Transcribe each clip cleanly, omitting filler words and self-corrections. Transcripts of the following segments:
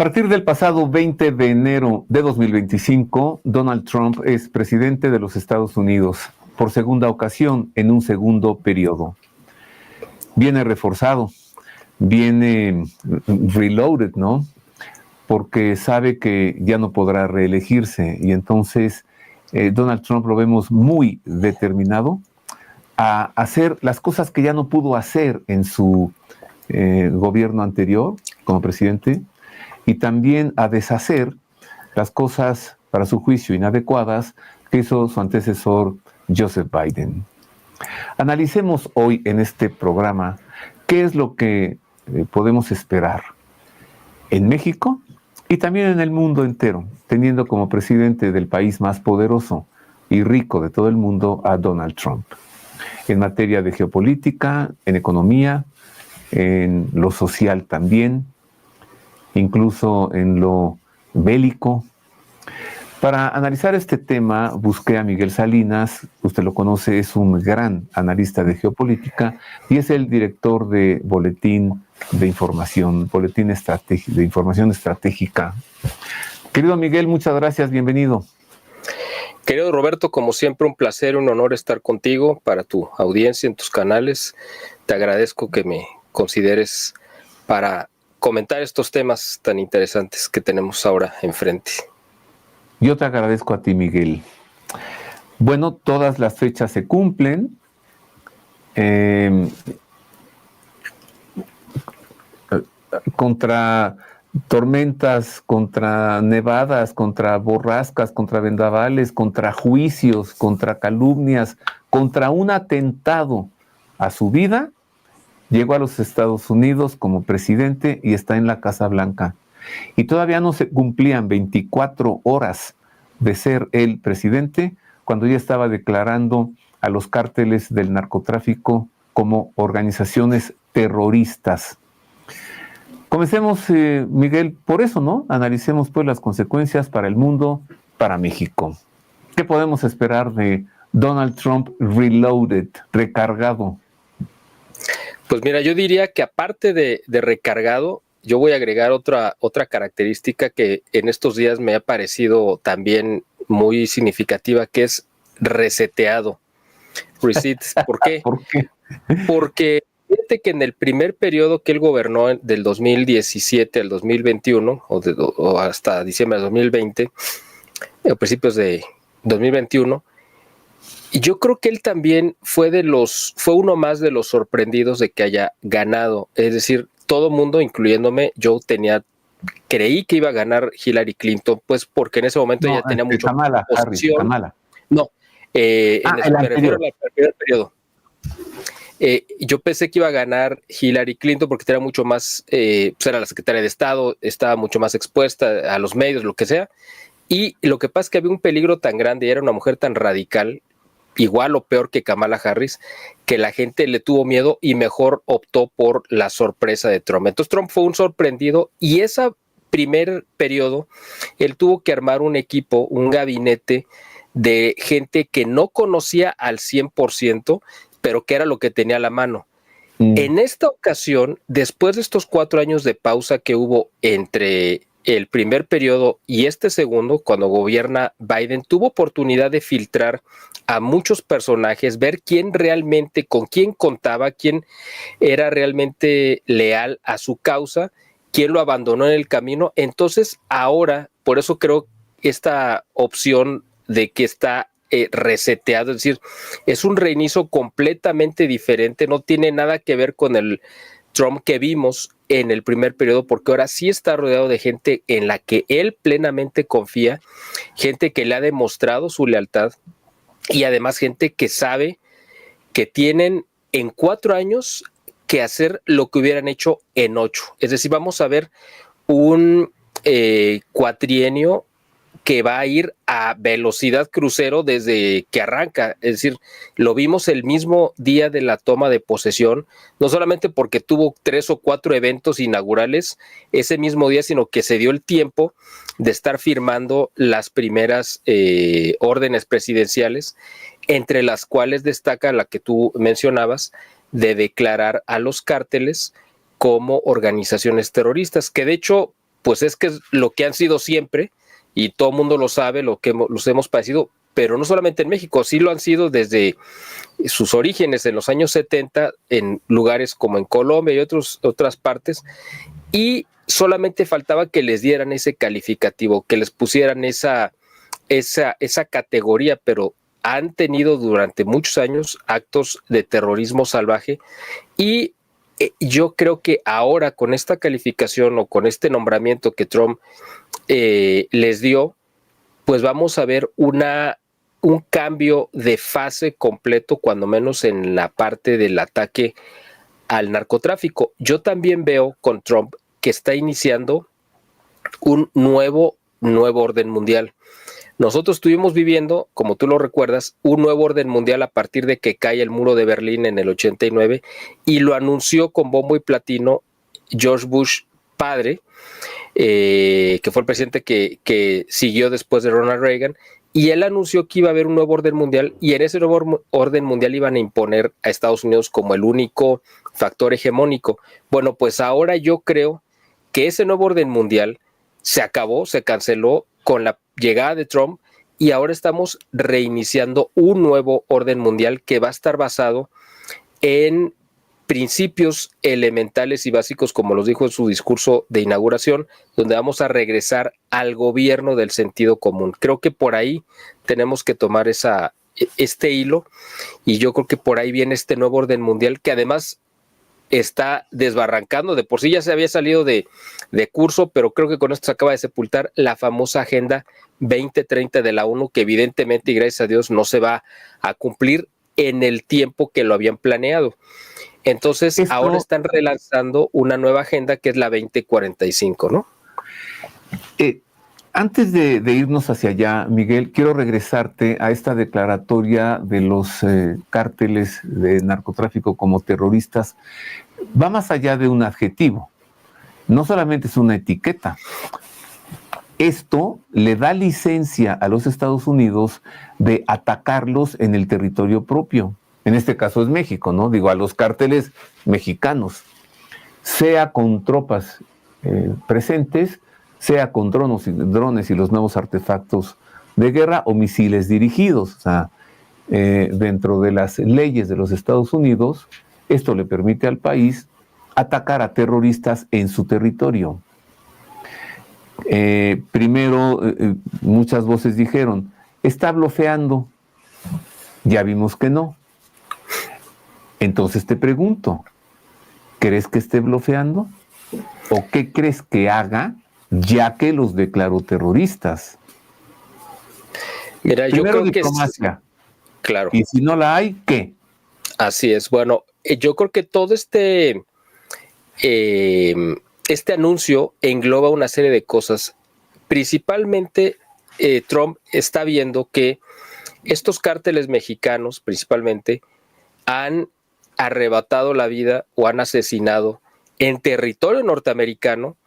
A partir del pasado 20 de enero de 2025, Donald Trump es presidente de los Estados Unidos por segunda ocasión en un segundo periodo. Viene reforzado, viene reloaded, ¿no? Porque sabe que ya no podrá reelegirse y entonces Donald Trump lo vemos muy determinado a hacer las cosas que ya no pudo hacer en su gobierno anterior como presidente, y también a deshacer las cosas, para su juicio, inadecuadas que hizo su antecesor Joseph Biden. Analicemos hoy en este programa qué es lo que podemos esperar en México y también en el mundo entero, teniendo como presidente del país más poderoso y rico de todo el mundo a Donald Trump. En materia de geopolítica, en economía, en lo social también, incluso en lo bélico. Para analizar este tema busqué a Miguel Salinas, usted lo conoce, es un gran analista de geopolítica y es el director de Boletín de Información, de Información Estratégica. Querido Miguel, muchas gracias, bienvenido. Querido Roberto, como siempre, un placer, un honor estar contigo para tu audiencia en tus canales. Te agradezco que me consideres para comentar estos temas tan interesantes que tenemos ahora enfrente. Yo te agradezco a ti, Miguel. Bueno, todas las fechas se cumplen. Contra tormentas, contra nevadas, contra borrascas, contra vendavales, contra juicios, contra calumnias, contra un atentado a su vida, llegó a los Estados Unidos como presidente y está en la Casa Blanca. Y todavía no se cumplían 24 horas de ser el presidente cuando ya estaba declarando a los cárteles del narcotráfico como organizaciones terroristas. Comencemos, Miguel, por eso, ¿no? Analicemos pues las consecuencias para el mundo, para México. ¿Qué podemos esperar de Donald Trump reloaded, recargado? Pues mira, yo diría que aparte de recargado, yo voy a agregar otra característica que en estos días me ha parecido también muy significativa, que es reseteado. Reset. ¿Por qué? ¿Por qué? Porque fíjate que en el primer periodo que él gobernó, del 2017 al 2021, o hasta diciembre del 2020, a principios de 2021, y yo creo que él también fue uno más de los sorprendidos de que haya ganado. Es decir, todo mundo, incluyéndome, creí que iba a ganar Hillary Clinton, pues porque en ese momento ella tenía mucho Kamala Harris, Kamala. No, me refiero al primer periodo. Yo pensé que iba a ganar Hillary Clinton porque tenía mucho más, pues era la secretaria de Estado, estaba mucho más expuesta a los medios, lo que sea. Y lo que pasa es que había un peligro tan grande y era una mujer tan radical, igual o peor que Kamala Harris, que la gente le tuvo miedo y mejor optó por la sorpresa de Trump. Entonces Trump fue un sorprendido y ese primer periodo él tuvo que armar un equipo, un gabinete de gente que no conocía al 100%, pero que era lo que tenía a la mano. En esta ocasión, después de estos 4 años de pausa que hubo entre el primer periodo y este segundo, cuando gobierna Biden, tuvo oportunidad de filtrar a muchos personajes, ver quién realmente, con quién contaba, quién era realmente leal a su causa, quién lo abandonó en el camino. Entonces, ahora, por eso creo esta opción de que está reseteado, es decir, es un reinicio completamente diferente, no tiene nada que ver con el Trump que vimos en el primer periodo, porque ahora sí está rodeado de gente en la que él plenamente confía, gente que le ha demostrado su lealtad y además gente que sabe que tienen en 4 años que hacer lo que hubieran hecho en 8. Es decir, vamos a ver un cuatrienio que va a ir a velocidad crucero desde que arranca. Es decir, lo vimos el mismo día de la toma de posesión, no solamente porque tuvo 3 o 4 eventos inaugurales ese mismo día, sino que se dio el tiempo de estar firmando las primeras órdenes presidenciales, entre las cuales destaca la que tú mencionabas, de declarar a los cárteles como organizaciones terroristas, que de hecho pues es que es lo que han sido siempre, y todo el mundo lo sabe, los hemos padecido, pero no solamente en México, sí lo han sido desde sus orígenes en los años 70 en lugares como en Colombia y otras partes, y solamente faltaba que les dieran ese calificativo, que les pusieran esa categoría, pero han tenido durante muchos años actos de terrorismo salvaje, y yo creo que ahora con esta calificación o con este nombramiento que Trump les dio, pues vamos a ver un cambio de fase completo, cuando menos en la parte del ataque al narcotráfico. Yo también veo con Trump que está iniciando un nuevo orden mundial. Nosotros estuvimos viviendo, como tú lo recuerdas, un nuevo orden mundial a partir de que cae el muro de Berlín en el 89, y lo anunció con bombo y platino George Bush padre, que fue el presidente que siguió después de Ronald Reagan, y él anunció que iba a haber un nuevo orden mundial, y en ese nuevo orden mundial iban a imponer a Estados Unidos como el único factor hegemónico. Bueno, pues ahora yo creo que ese nuevo orden mundial se acabó, se canceló con la llegada de Trump, y ahora estamos reiniciando un nuevo orden mundial que va a estar basado en principios elementales y básicos, como los dijo en su discurso de inauguración, donde vamos a regresar al gobierno del sentido común. Creo que por ahí tenemos que tomar este hilo, y yo creo que por ahí viene este nuevo orden mundial, que además está desbarrancando. De por sí ya se había salido de curso, pero creo que con esto se acaba de sepultar la famosa Agenda 2030 de la ONU, que evidentemente, y gracias a Dios, no se va a cumplir en el tiempo que lo habían planeado. Entonces, ahora están relanzando una nueva agenda, que es la 2045, ¿no? Antes de irnos hacia allá, Miguel, quiero regresarte a esta declaratoria de los cárteles de narcotráfico como terroristas. Va más allá de un adjetivo, no solamente es una etiqueta. Esto le da licencia a los Estados Unidos de atacarlos en el territorio propio. En este caso es México, ¿no? Digo, a los cárteles mexicanos, sea con tropas presentes, sea con drones y los nuevos artefactos de guerra o misiles dirigidos. O sea, dentro de las leyes de los Estados Unidos, esto le permite al país atacar a terroristas en su territorio. Primero, muchas voces dijeron, está blofeando. Ya vimos que no. Entonces te pregunto, ¿crees que esté blofeando? ¿O qué crees que haga, ya que los declaró terroristas? Mira, yo creo diplomacia. Que claro. Y si no la hay, ¿qué? Así es. Bueno, yo creo que todo este anuncio engloba una serie de cosas. Principalmente, Trump está viendo que estos cárteles mexicanos, principalmente, han arrebatado la vida o han asesinado en territorio norteamericano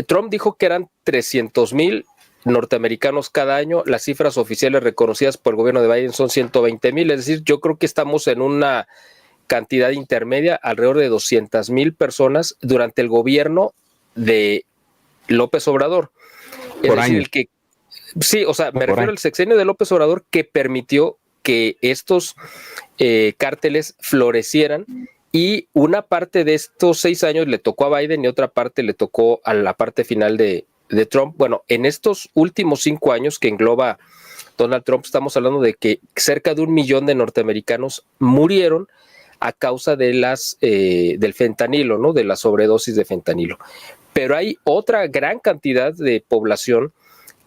Trump dijo que eran 300,000 norteamericanos cada año. Las cifras oficiales reconocidas por el gobierno de Biden son 120,000, es decir, yo creo que estamos en una cantidad intermedia, alrededor de 200,000 personas durante el gobierno de López Obrador. Es por decir, año. Sí, o sea, me refiero al sexenio de López Obrador, que permitió que estos cárteles florecieran, y una parte de estos 6 años le tocó a Biden y otra parte le tocó a la parte final de Trump. Bueno, en estos últimos 5 años que engloba Donald Trump, estamos hablando de que cerca de 1 millón de norteamericanos murieron a causa de del fentanilo, ¿no? De la sobredosis de fentanilo. Pero hay otra gran cantidad de población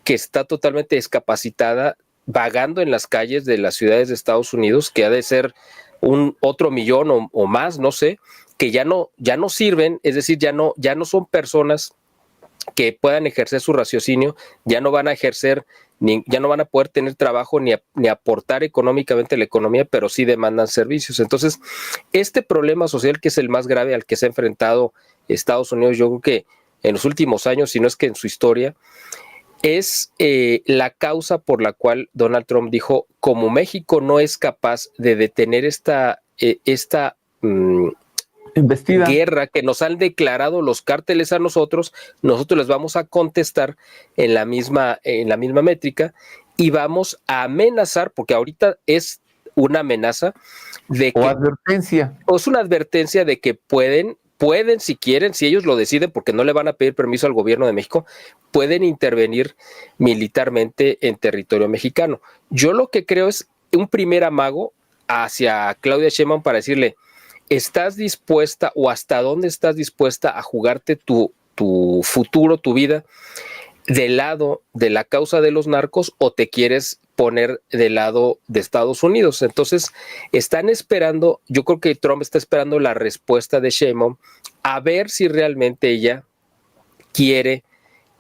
que está totalmente discapacitada, vagando en las calles de las ciudades de Estados Unidos, que ha de ser otro millón o más, no sé, que ya no sirven, es decir, ya no son personas que puedan ejercer su raciocinio, ya no van a ejercer, ya no van a poder tener trabajo ni aportar económicamente a la economía, pero sí demandan servicios. Entonces, este problema social, que es el más grave al que se ha enfrentado Estados Unidos, yo creo que en los últimos años, si no es que en su historia, es la causa por la cual Donald Trump dijo, como México no es capaz de detener esta guerra que nos han declarado los cárteles a nosotros les vamos a contestar en la misma métrica y vamos a amenazar, porque ahorita es una amenaza de que... O advertencia. O es una advertencia de que pueden, si quieren, si ellos lo deciden, porque no le van a pedir permiso al gobierno de México, pueden intervenir militarmente en territorio mexicano. Yo lo que creo es un primer amago hacia Claudia Sheinbaum para decirle, ¿estás dispuesta o hasta dónde estás dispuesta a jugarte tu futuro, tu vida, del lado de la causa de los narcos o te quieres poner del lado de Estados Unidos? Entonces, están esperando, yo creo que Trump está esperando la respuesta de Sheinbaum a ver si realmente ella quiere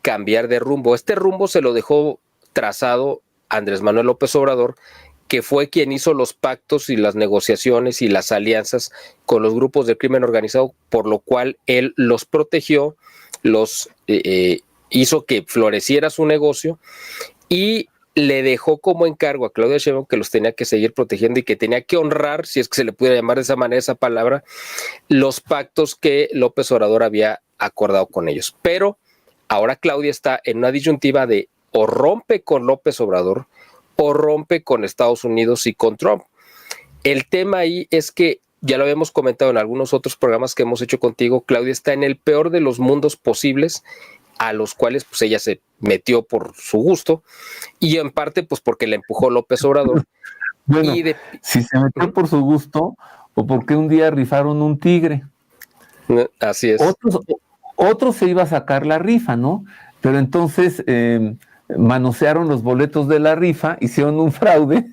cambiar de rumbo. Este rumbo se lo dejó trazado Andrés Manuel López Obrador, que fue quien hizo los pactos y las negociaciones y las alianzas con los grupos del crimen organizado, por lo cual él los protegió, hizo que floreciera su negocio y le dejó como encargo a Claudia Sheinbaum que los tenía que seguir protegiendo y que tenía que honrar, si es que se le pudiera llamar de esa manera esa palabra, los pactos que López Obrador había acordado con ellos. Pero ahora Claudia está en una disyuntiva de o rompe con López Obrador o rompe con Estados Unidos y con Trump. El tema ahí es que, ya lo habíamos comentado en algunos otros programas que hemos hecho contigo, Claudia está en el peor de los mundos posibles, a los cuales pues ella se metió por su gusto, y en parte pues porque la empujó López Obrador. Bueno, si se metió por su gusto, o porque un día rifaron un tigre. Así es. Otros se iba a sacar la rifa, ¿no? Pero entonces manosearon los boletos de la rifa, hicieron un fraude,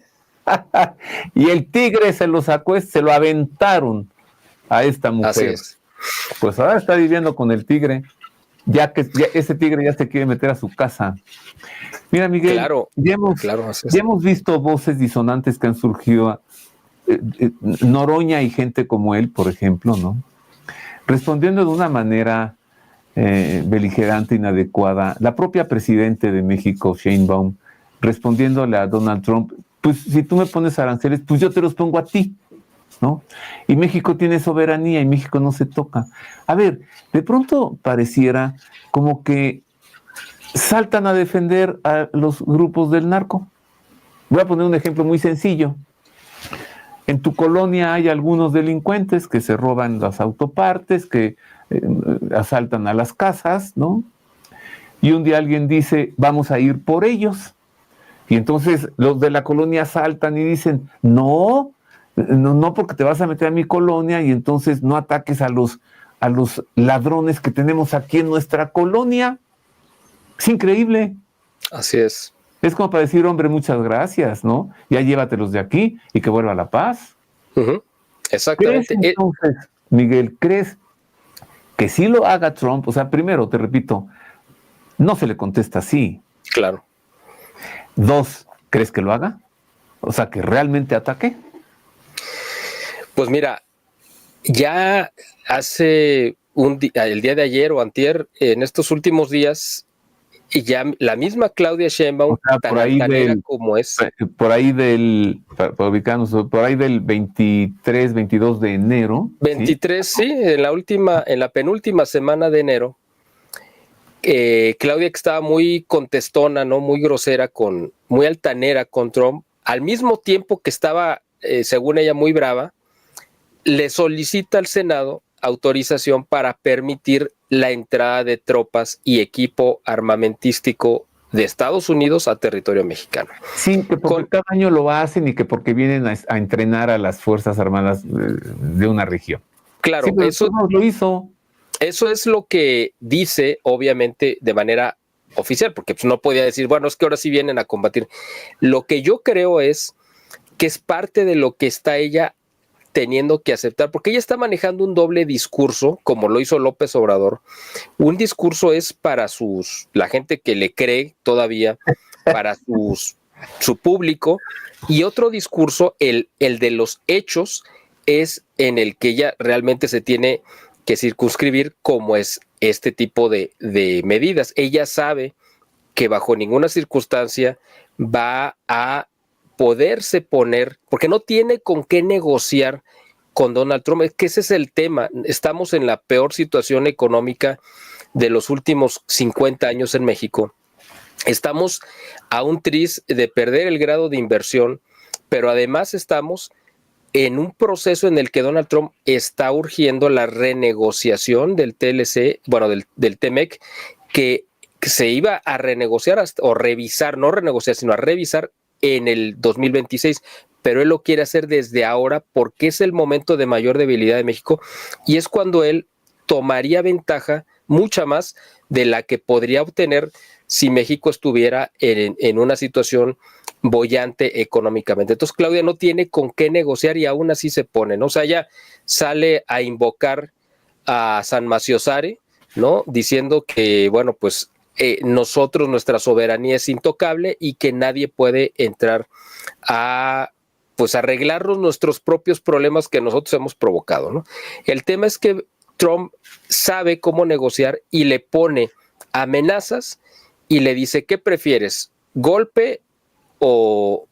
y el tigre se lo sacó, se lo aventaron a esta mujer. Así es. Pues ahora está viviendo con el tigre, ya ese tigre ya se quiere meter a su casa. Mira, Miguel, ya hemos visto voces disonantes que han surgido, Noroña y gente como él, por ejemplo, ¿no? Respondiendo de una manera beligerante, inadecuada. La propia presidente de México, Sheinbaum, respondiéndole a Donald Trump, pues si tú me pones aranceles, pues yo te los pongo a ti, ¿no? Y México tiene soberanía y México no se toca. A ver, de pronto pareciera como que saltan a defender a los grupos del narco. Voy a poner un ejemplo muy sencillo. En tu colonia hay algunos delincuentes que se roban las autopartes, que asaltan a las casas, ¿no? Y un día alguien dice, vamos a ir por ellos. Y entonces los de la colonia saltan y dicen, no, porque te vas a meter a mi colonia y entonces no ataques a los ladrones que tenemos aquí en nuestra colonia. Es increíble. Así es. Es como para decir, hombre, muchas gracias, ¿no? Ya llévatelos de aquí y que vuelva la paz. Uh-huh. Exactamente. ¿Crees entonces, Miguel, crees que sí lo haga Trump? O sea, primero, te repito, no se le contesta así. Claro. 2, ¿crees que lo haga? O sea, que realmente ataque. Pues mira, ya hace el día de ayer o antier, en estos últimos días, y ya la misma Claudia Sheinbaum, o sea, tan altanera como es. Por ahí para ubicarnos, por ahí del 23, 22 de enero. 23, sí, en la penúltima semana de enero, Claudia, que estaba muy contestona, ¿no? Muy grosera, muy altanera con Trump, al mismo tiempo que estaba, según ella, muy brava, le solicita al Senado autorización para permitir la entrada de tropas y equipo armamentístico de Estados Unidos a territorio mexicano. Sí, que porque cada año lo hacen y que porque vienen a entrenar a las Fuerzas Armadas de una región. Claro, sí, eso no lo hizo. Eso es lo que dice, obviamente, de manera oficial, porque pues, no podía decir, bueno, es que ahora sí vienen a combatir. Lo que yo creo es que es parte de lo que está ella teniendo que aceptar, porque ella está manejando un doble discurso, como lo hizo López Obrador. Un discurso es para la gente que le cree todavía, para su público, y otro discurso, el de los hechos, es en el que ella realmente se tiene que circunscribir como es este tipo de medidas. Ella sabe que bajo ninguna circunstancia va a poderse poner, porque no tiene con qué negociar con Donald Trump. Es que ese es el tema. Estamos en la peor situación económica de los últimos 50 años en México. Estamos a un tris de perder el grado de inversión, pero además estamos en un proceso en el que Donald Trump está urgiendo la renegociación del TLC, bueno, del TEMEC, que se iba a renegociar o revisar, no renegociar, sino a revisar en el 2026, pero él lo quiere hacer desde ahora porque es el momento de mayor debilidad de México y es cuando él tomaría ventaja mucha más de la que podría obtener si México estuviera en una situación boyante económicamente. Entonces Claudia no tiene con qué negociar y aún así se pone, ¿no? O sea, ella sale a invocar a San Maciosare, ¿no? Diciendo que, bueno, pues nosotros, nuestra soberanía es intocable y que nadie puede entrar a pues arreglarnos nuestros propios problemas que nosotros hemos provocado, ¿no? El tema es que Trump sabe cómo negociar y le pone amenazas y le dice, ¿qué prefieres? ¿Golpe o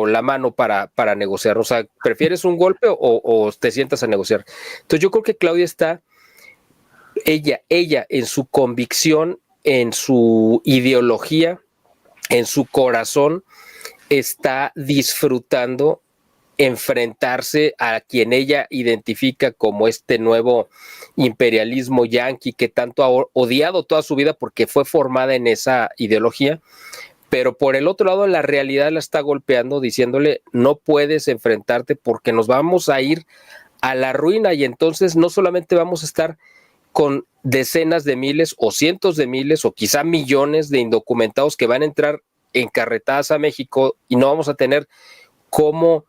la mano para negociar? O sea, ¿prefieres un golpe o te sientas a negociar? Entonces yo creo que Claudia está, ella en su convicción, en su ideología, en su corazón, está disfrutando enfrentarse a quien ella identifica como este nuevo imperialismo yanqui que tanto ha odiado toda su vida porque fue formada en esa ideología, pero por el otro lado la realidad la está golpeando diciéndole no puedes enfrentarte porque nos vamos a ir a la ruina y entonces no solamente vamos a estar con decenas de miles o cientos de miles o quizá millones de indocumentados que van a entrar encarretadas a México y no vamos a tener cómo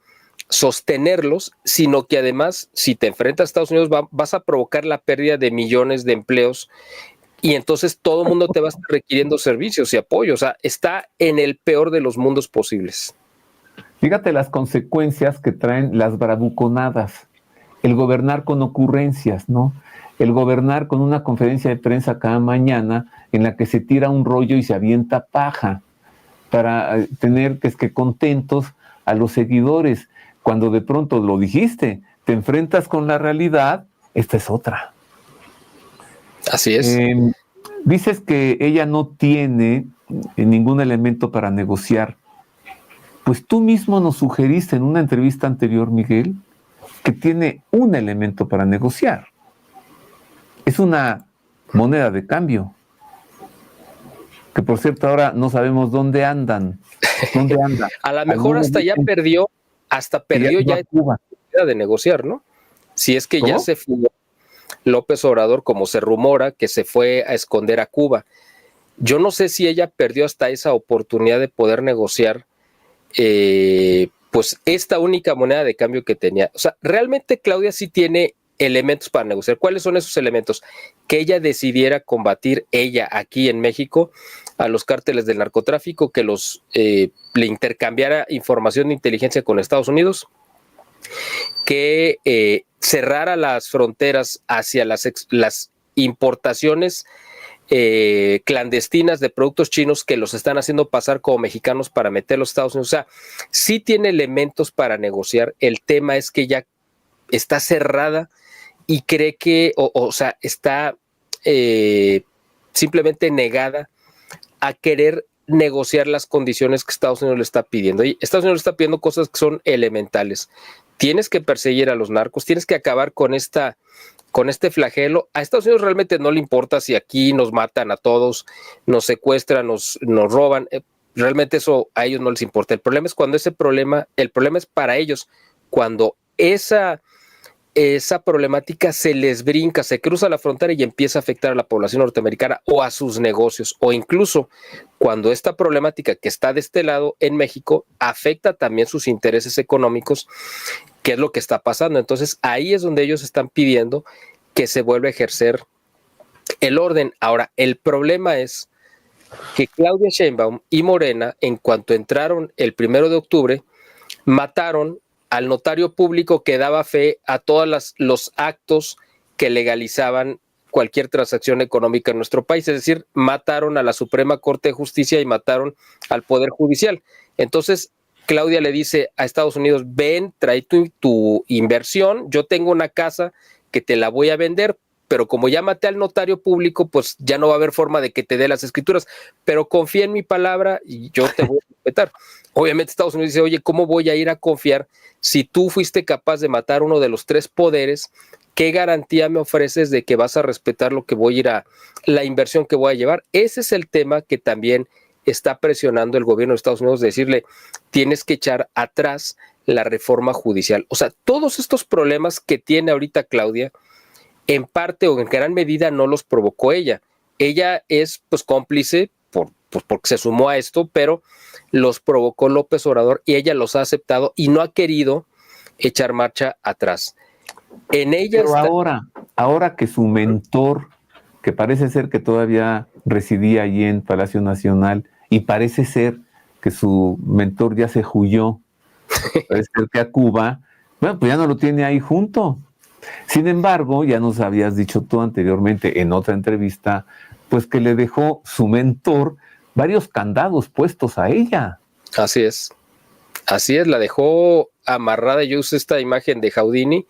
sostenerlos, sino que además, si te enfrentas a Estados Unidos, vas a provocar la pérdida de millones de empleos y entonces todo el mundo te va a estar requiriendo servicios y apoyo. O sea, está en el peor de los mundos posibles. Fíjate las consecuencias que traen las bravuconadas, el gobernar con ocurrencias, ¿no? El gobernar con una conferencia de prensa cada mañana en la que se tira un rollo y se avienta paja para tener que contentos a los seguidores. Cuando de pronto lo dijiste, te enfrentas con la realidad, esta es otra. Así es. Dices que ella no tiene ningún elemento para negociar. Pues tú mismo nos sugeriste en una entrevista anterior, Miguel, que tiene un elemento para negociar. Es una moneda de cambio. Que por cierto ahora no sabemos dónde andan. ¿Dónde anda? A lo mejor hasta ya perdió ya Cuba de negociar, ¿no? Si es que ¿cómo? Ya se fugó López Obrador, como se rumora, que se fue a esconder a Cuba. Yo no sé si ella perdió hasta esa oportunidad de poder negociar, pues esta única moneda de cambio que tenía. O sea, realmente Claudia sí tiene elementos para negociar. ¿Cuáles son esos elementos? Que ella decidiera combatir, ella aquí en México, a los cárteles del narcotráfico, que le intercambiara información de inteligencia con Estados Unidos, que cerrara las fronteras hacia las importaciones clandestinas de productos chinos que los están haciendo pasar como mexicanos para meterlos a Estados Unidos. O sea, sí tiene elementos para negociar. El tema es que ella está cerrada y cree que, o sea, está simplemente negada a querer negociar las condiciones que Estados Unidos le está pidiendo. Y Estados Unidos le está pidiendo cosas que son elementales. Tienes que perseguir a los narcos, tienes que acabar con este flagelo. A Estados Unidos realmente no le importa si aquí nos matan a todos, nos secuestran, nos roban. Realmente eso a ellos no les importa. El problema es cuando el problema es para ellos, cuando esa problemática se les brinca, se cruza la frontera y empieza a afectar a la población norteamericana o a sus negocios, o incluso cuando esta problemática que está de este lado en México afecta también sus intereses económicos, que es lo que está pasando. Entonces ahí es donde ellos están pidiendo que se vuelva a ejercer el orden. Ahora, el problema es que Claudia Sheinbaum y Morena, en cuanto entraron el 1 de octubre, mataron al notario público que daba fe a todos los actos que legalizaban cualquier transacción económica en nuestro país. Es decir, mataron a la Suprema Corte de Justicia y mataron al Poder Judicial. Entonces, Claudia le dice a Estados Unidos, ven, trae tu inversión, yo tengo una casa que te la voy a vender, pero como ya maté al notario público, pues ya no va a haber forma de que te dé las escrituras, pero confía en mi palabra y yo te voy a respetar. Obviamente Estados Unidos dice, oye, ¿cómo voy a ir a confiar si tú fuiste capaz de matar uno de los 3 poderes? ¿Qué garantía me ofreces de que vas a respetar lo que voy a ir a, la inversión que voy a llevar? Ese es el tema que también está presionando el gobierno de Estados Unidos, decirle, tienes que echar atrás la reforma judicial. O sea, todos estos problemas que tiene ahorita Claudia, en parte o en gran medida no los provocó ella. Ella es pues cómplice porque se sumó a esto, pero los provocó López Obrador y ella los ha aceptado y no ha querido echar marcha atrás. En ella pero ahora que su mentor, que parece ser que todavía residía allí en Palacio Nacional, y parece ser que su mentor ya se huyó, parece ser que a Cuba, bueno, pues ya no lo tiene ahí junto. Sin embargo, ya nos habías dicho tú anteriormente en otra entrevista, pues que le dejó su mentor varios candados puestos a ella. Así es, la dejó amarrada. Yo usé esta imagen de Houdini,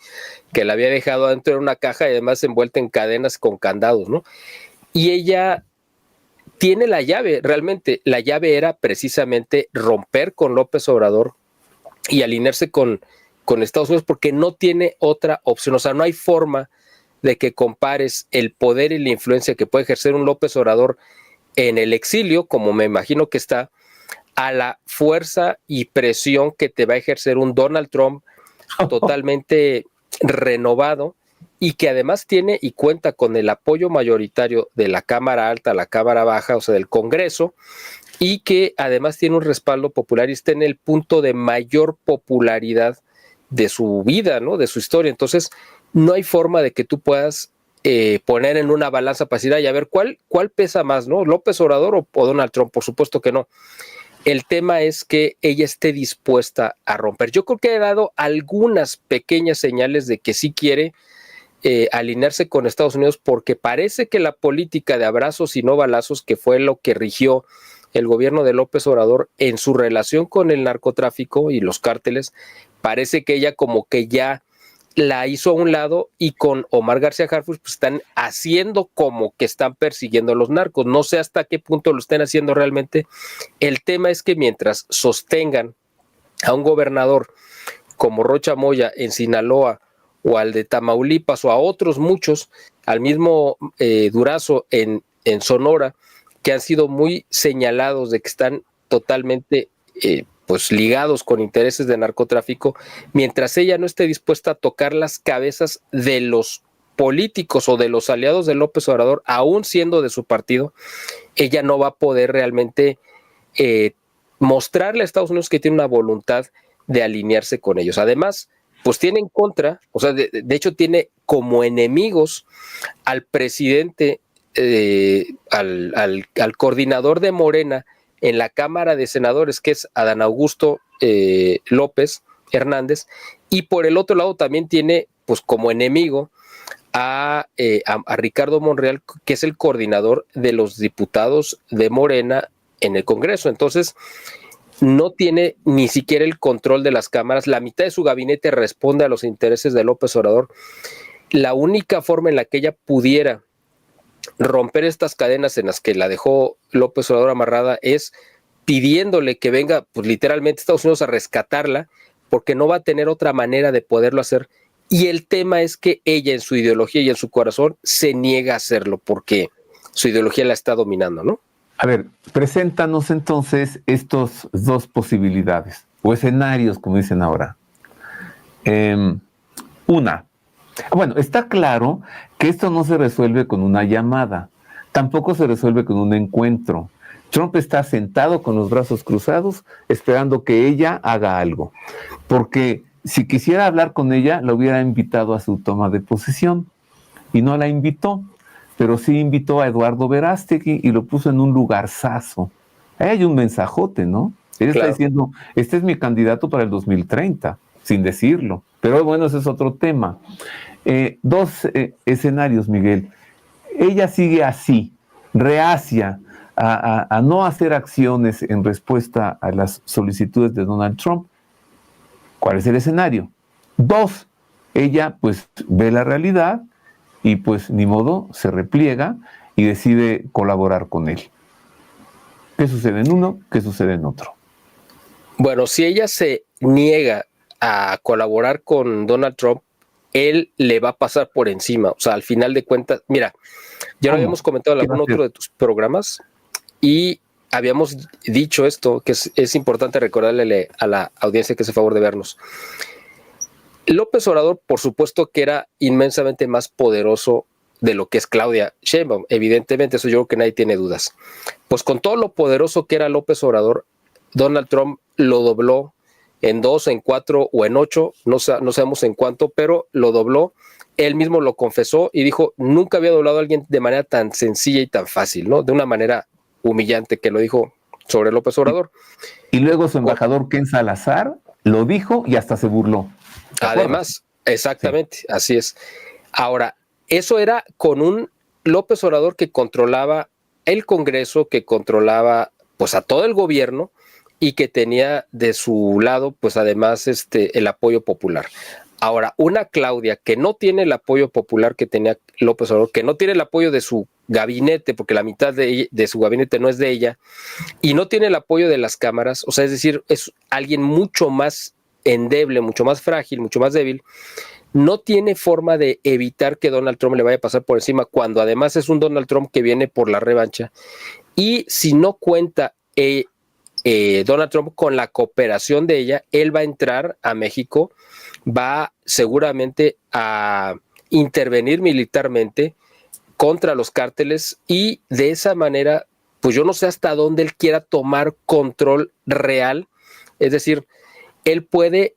que la había dejado adentro de una caja y además envuelta en cadenas con candados, ¿no? Y ella tiene la llave, realmente la llave era precisamente romper con López Obrador y alinearse con Estados Unidos porque no tiene otra opción. O sea, no hay forma de que compares el poder y la influencia que puede ejercer un López Obrador en el exilio, como me imagino que está, a la fuerza y presión que te va a ejercer un Donald Trump totalmente renovado y que además tiene y cuenta con el apoyo mayoritario de la Cámara Alta, la Cámara Baja, o sea, del Congreso, y que además tiene un respaldo popular y está en el punto de mayor popularidad de su vida, ¿no? De su historia. Entonces, no hay forma de que tú puedas poner en una balanza para decir, ay, a ver, ¿cuál pesa más, ¿no? ¿López Obrador o Donald Trump? Por supuesto que no. El tema es que ella esté dispuesta a romper. Yo creo que ha dado algunas pequeñas señales de que sí quiere alinearse con Estados Unidos, porque parece que la política de abrazos y no balazos, que fue lo que rigió el gobierno de López Obrador en su relación con el narcotráfico y los cárteles, parece que ella como que ya la hizo a un lado, y con Omar García Harfuch pues están haciendo como que están persiguiendo a los narcos. No sé hasta qué punto lo estén haciendo realmente. El tema es que mientras sostengan a un gobernador como Rocha Moya en Sinaloa, o al de Tamaulipas, o a otros muchos, al mismo Durazo en Sonora, que han sido muy señalados de que están totalmente pues ligados con intereses de narcotráfico, mientras ella no esté dispuesta a tocar las cabezas de los políticos o de los aliados de López Obrador, aún siendo de su partido, ella no va a poder realmente mostrarle a Estados Unidos que tiene una voluntad de alinearse con ellos. Además, pues tiene en contra, o sea, de hecho tiene como enemigos al presidente, al coordinador de Morena en la Cámara de Senadores, que es Adán Augusto López Hernández, y por el otro lado también tiene pues como enemigo a Ricardo Monreal, que es el coordinador de los diputados de Morena en el Congreso. Entonces, no tiene ni siquiera el control de las cámaras. La mitad de su gabinete responde a los intereses de López Obrador. La única forma en la que ella pudiera romper estas cadenas en las que la dejó López Obrador amarrada es pidiéndole que venga, pues literalmente, Estados Unidos a rescatarla, porque no va a tener otra manera de poderlo hacer. Y el tema es que ella, en su ideología y en su corazón, se niega a hacerlo porque su ideología la está dominando, ¿no? A ver, preséntanos entonces estas 2 posibilidades, o escenarios, como dicen ahora. Una, bueno, está claro que esto no se resuelve con una llamada, tampoco se resuelve con un encuentro. Trump está sentado con los brazos cruzados, esperando que ella haga algo, porque si quisiera hablar con ella, la hubiera invitado a su toma de posesión, y no la invitó. Pero sí invitó a Eduardo Verástegui y lo puso en un lugarzazo. Ahí hay un mensajote, ¿no? Él está diciendo, este es mi candidato para el 2030, sin decirlo. Pero bueno, ese es otro tema. 2 escenarios, Miguel. Ella sigue así, reacia a no hacer acciones en respuesta a las solicitudes de Donald Trump. ¿Cuál es el escenario? 2, ella pues ve la realidad y pues ni modo, se repliega y decide colaborar con él. ¿Qué sucede en uno? ¿Qué sucede en otro? Bueno, si ella se niega a colaborar con Donald Trump, él le va a pasar por encima. O sea, al final de cuentas, mira, ya lo habíamos comentado en algún otro de tus programas y habíamos dicho esto, que es importante recordarle a la audiencia que hace favor de vernos. López Obrador, por supuesto que era inmensamente más poderoso de lo que es Claudia Sheinbaum, evidentemente, eso yo creo que nadie tiene dudas. Pues con todo lo poderoso que era López Obrador, Donald Trump lo dobló en 2, en 4 o en 8, no sabemos en cuánto, pero lo dobló. Él mismo lo confesó y dijo, nunca había doblado a alguien de manera tan sencilla y tan fácil, ¿no? De una manera humillante, que lo dijo sobre López Obrador. Y luego su embajador Ken Salazar lo dijo y hasta se burló. Además, exactamente, sí. Así es. Ahora, eso era con un López Obrador que controlaba el Congreso, que controlaba pues a todo el gobierno y que tenía de su lado pues además el apoyo popular. Ahora, una Claudia que no tiene el apoyo popular que tenía López Obrador, que no tiene el apoyo de su gabinete, porque la mitad de su gabinete no es de ella, y no tiene el apoyo de las cámaras, o sea, es decir, es alguien mucho más endeble, mucho más frágil, mucho más débil, no tiene forma de evitar que Donald Trump le vaya a pasar por encima, cuando además es un Donald Trump que viene por la revancha, y si no cuenta Donald Trump con la cooperación de ella, él va a entrar a México, va seguramente a intervenir militarmente contra los cárteles y de esa manera, pues yo no sé hasta dónde él quiera tomar control real, es decir, él puede,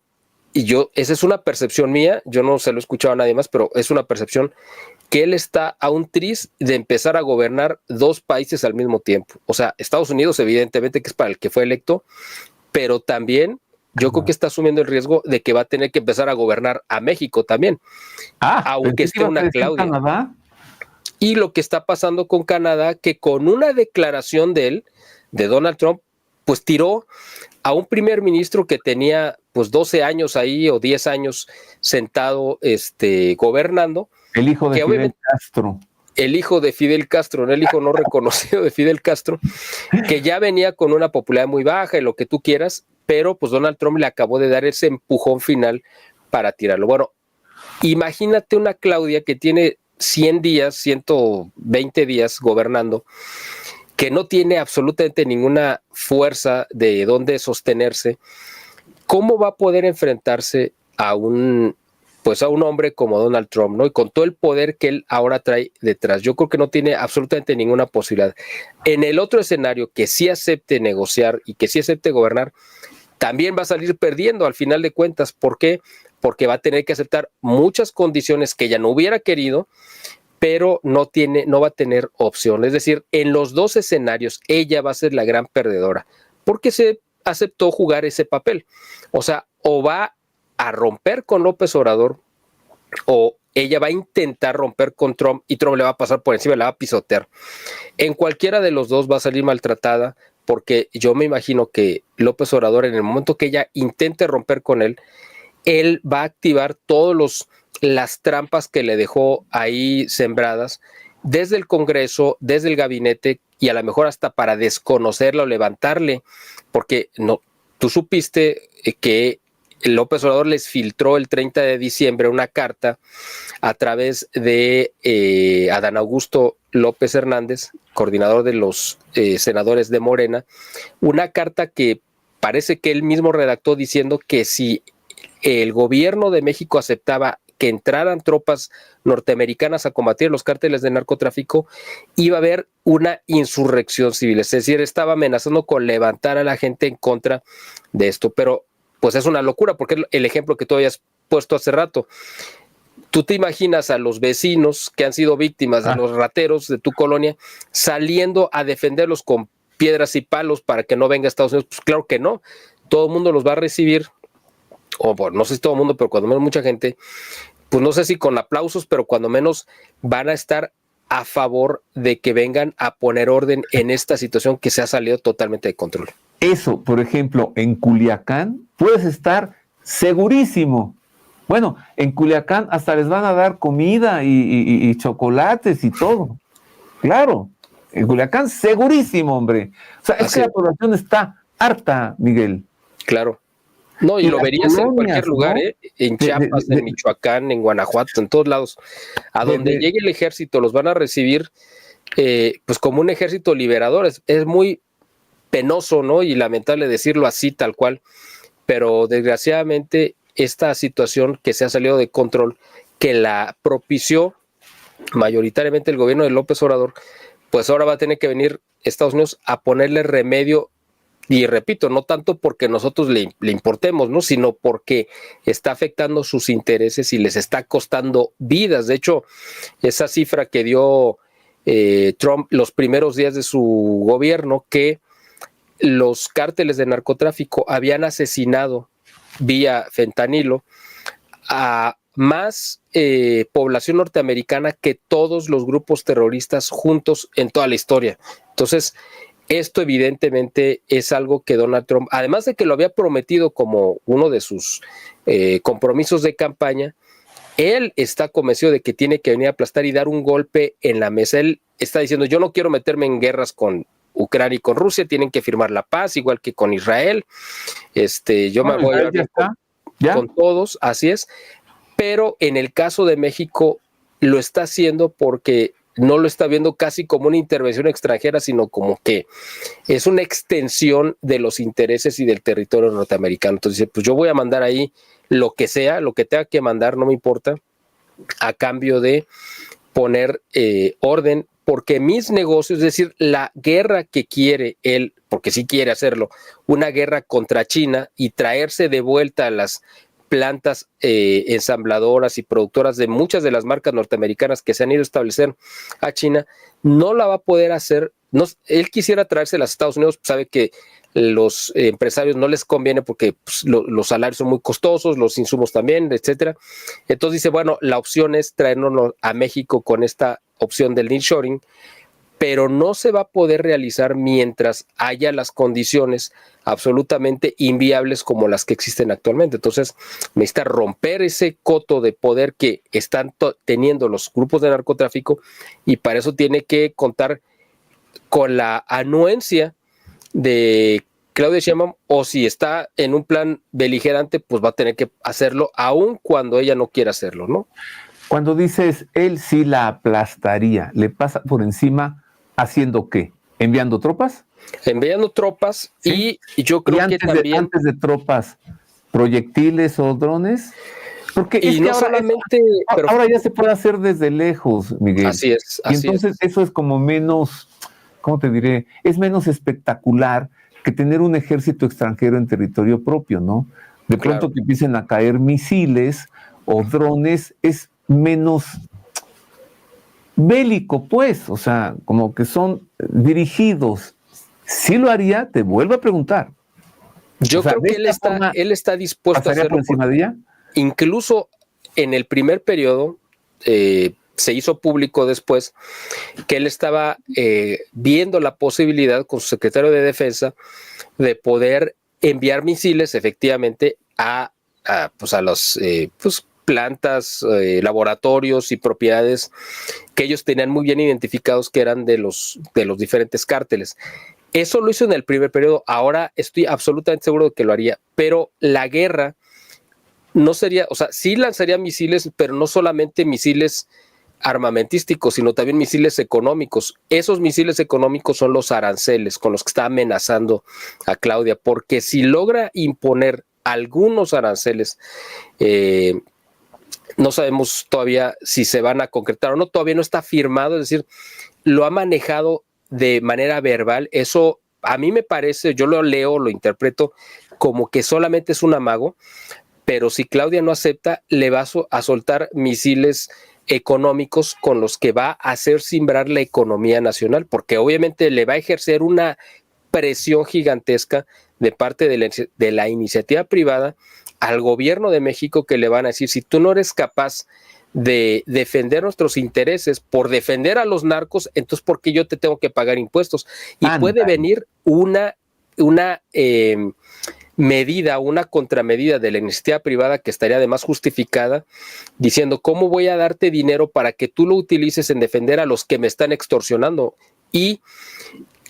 y esa es una percepción mía, yo no se lo he escuchado a nadie más, pero es una percepción que él está a un tris de empezar a gobernar 2 países al mismo tiempo. O sea, Estados Unidos evidentemente que es para el que fue electo, pero también yo creo que está asumiendo el riesgo de que va a tener que empezar a gobernar a México también, aunque esté una Claudia. Canadá. Y lo que está pasando con Canadá, que con una declaración de él, de Donald Trump, pues tiró a un primer ministro que tenía pues 12 años ahí o 10 años sentado gobernando. El hijo de Fidel Castro. El hijo de Fidel Castro, el hijo no reconocido de Fidel Castro, que ya venía con una popularidad muy baja y lo que tú quieras, pero pues Donald Trump le acabó de dar ese empujón final para tirarlo. Bueno, imagínate una Claudia que tiene 100 días, 120 días gobernando, que no tiene absolutamente ninguna fuerza de dónde sostenerse. ¿Cómo va a poder enfrentarse a un hombre como Donald Trump, ¿no? Y con todo el poder que él ahora trae detrás. Yo creo que no tiene absolutamente ninguna posibilidad. En el otro escenario, que sí acepte negociar y que sí acepte gobernar, también va a salir perdiendo al final de cuentas. ¿Por qué? Porque va a tener que aceptar muchas condiciones que ella no hubiera querido, pero no va a tener opción. Es decir, en los 2 escenarios, ella va a ser la gran perdedora, porque se aceptó jugar ese papel. O sea, o va a romper con López Obrador, o ella va a intentar romper con Trump y Trump le va a pasar por encima, la va a pisotear. En cualquiera de los 2 va a salir maltratada, porque yo me imagino que López Obrador, en el momento que ella intente romper con él va a activar todas las trampas que le dejó ahí sembradas desde el Congreso, desde el gabinete y a lo mejor hasta para desconocerla o levantarle, porque no, tú supiste que López Obrador les filtró el 30 de diciembre una carta a través de Adán Augusto López Hernández, coordinador de los senadores de Morena, una carta que parece que él mismo redactó diciendo que si el gobierno de México aceptaba que entraran tropas norteamericanas a combatir los cárteles de narcotráfico, iba a haber una insurrección civil. Es decir, estaba amenazando con levantar a la gente en contra de esto. Pero pues es una locura, porque es el ejemplo que tú habías puesto hace rato. Tú te imaginas a los vecinos que han sido víctimas de los rateros de tu colonia saliendo a defenderlos con piedras y palos para que no venga a Estados Unidos. Pues claro que no. Todo el mundo los va a recibir, o bueno, no sé si todo el mundo, pero cuando menos mucha gente, pues no sé si con aplausos, pero cuando menos van a estar a favor de que vengan a poner orden en esta situación que se ha salido totalmente de control. Eso, por ejemplo, en Culiacán puedes estar segurísimo. Bueno, en Culiacán hasta les van a dar comida y chocolates y todo. Claro, en Culiacán segurísimo, hombre. O sea, es que la población está harta, Miguel. Claro. No, y lo verías en cualquier lugar, ¿no? En Chiapas, en Michoacán, en Guanajuato, en todos lados. A donde llegue el ejército los van a recibir pues como un ejército liberador. Es muy penoso, ¿no? Y lamentable decirlo así, tal cual. Pero desgraciadamente esta situación que se ha salido de control, que la propició mayoritariamente el gobierno de López Obrador, pues ahora va a tener que venir Estados Unidos a ponerle remedio. Y repito, no tanto porque nosotros le importemos, ¿no? Sino porque está afectando sus intereses y les está costando vidas. De hecho, esa cifra que dio Trump los primeros días de su gobierno, que los cárteles de narcotráfico habían asesinado vía fentanilo a más población norteamericana que todos los grupos terroristas juntos en toda la historia. Entonces, esto evidentemente es algo que Donald Trump, además de que lo había prometido como uno de sus compromisos de campaña, él está convencido de que tiene que venir a aplastar y dar un golpe en la mesa. Él está diciendo, yo no quiero meterme en guerras con Ucrania y con Rusia, tienen que firmar la paz, igual que con Israel. Yo me voy a ir con todos, así es. Pero en el caso de México lo está haciendo porque no lo está viendo casi como una intervención extranjera, sino como que es una extensión de los intereses y del territorio norteamericano. Entonces dice, pues yo voy a mandar ahí lo que sea, lo que tenga que mandar, no me importa, a cambio de poner orden, porque mis negocios, es decir, la guerra que quiere él, porque sí quiere hacerlo, una guerra contra China y traerse de vuelta a las plantas ensambladoras y productoras de muchas de las marcas norteamericanas que se han ido a establecer a China, no la va a poder hacer. No, él quisiera traérselas a Estados Unidos, sabe que los empresarios no les conviene porque pues, los salarios son muy costosos, los insumos también, etcétera. Entonces dice, bueno, la opción es traernos a México con esta opción del nearshoring, pero no se va a poder realizar mientras haya las condiciones absolutamente inviables como las que existen actualmente. Entonces, necesita romper ese coto de poder que están teniendo los grupos de narcotráfico y para eso tiene que contar con la anuencia de Claudia Sheinbaum, o si está en un plan beligerante, pues va a tener que hacerlo aun cuando ella no quiera hacerlo, ¿no? Cuando dices, él sí la aplastaría, ¿le pasa por encima haciendo qué? ¿Enviando tropas? Enviando tropas, ¿sí? Y yo creo que también... antes de tropas, proyectiles o drones. Porque y no solamente... Ahora ya se puede hacer desde lejos, Miguel. Así es. Y entonces eso es como menos, ¿cómo te diré? Es menos espectacular que tener un ejército extranjero en territorio propio, ¿no? De pronto que empiecen a caer misiles o drones, es menos bélico, pues, o sea, como que son dirigidos. Si lo haría, te vuelvo a preguntar. Yo creo que él está dispuesto a hacerlo. Por encima de ella? Incluso en el primer periodo, se hizo público después que él estaba viendo la posibilidad con su secretario de Defensa de poder enviar misiles efectivamente a los plantas, laboratorios y propiedades que ellos tenían muy bien identificados que eran de los diferentes cárteles. Eso lo hizo en el primer periodo, ahora estoy absolutamente seguro de que lo haría, pero la guerra no sería, o sea, sí lanzaría misiles, pero no solamente misiles armamentísticos, sino también misiles económicos. Esos misiles económicos son los aranceles con los que está amenazando a Claudia, porque si logra imponer algunos aranceles, no sabemos todavía si se van a concretar o no, todavía no está firmado, es decir, lo ha manejado de manera verbal. Eso a mí me parece, yo lo leo, lo interpreto como que solamente es un amago, pero si Claudia no acepta, le va a soltar misiles económicos con los que va a hacer cimbrar la economía nacional, porque obviamente le va a ejercer una presión gigantesca de parte de la iniciativa privada al gobierno de México, que le van a decir, si tú no eres capaz de defender nuestros intereses por defender a los narcos, entonces ¿por qué yo te tengo que pagar impuestos? Y puede venir una medida, una contramedida de la iniciativa privada que estaría además justificada, diciendo ¿cómo voy a darte dinero para que tú lo utilices en defender a los que me están extorsionando? Y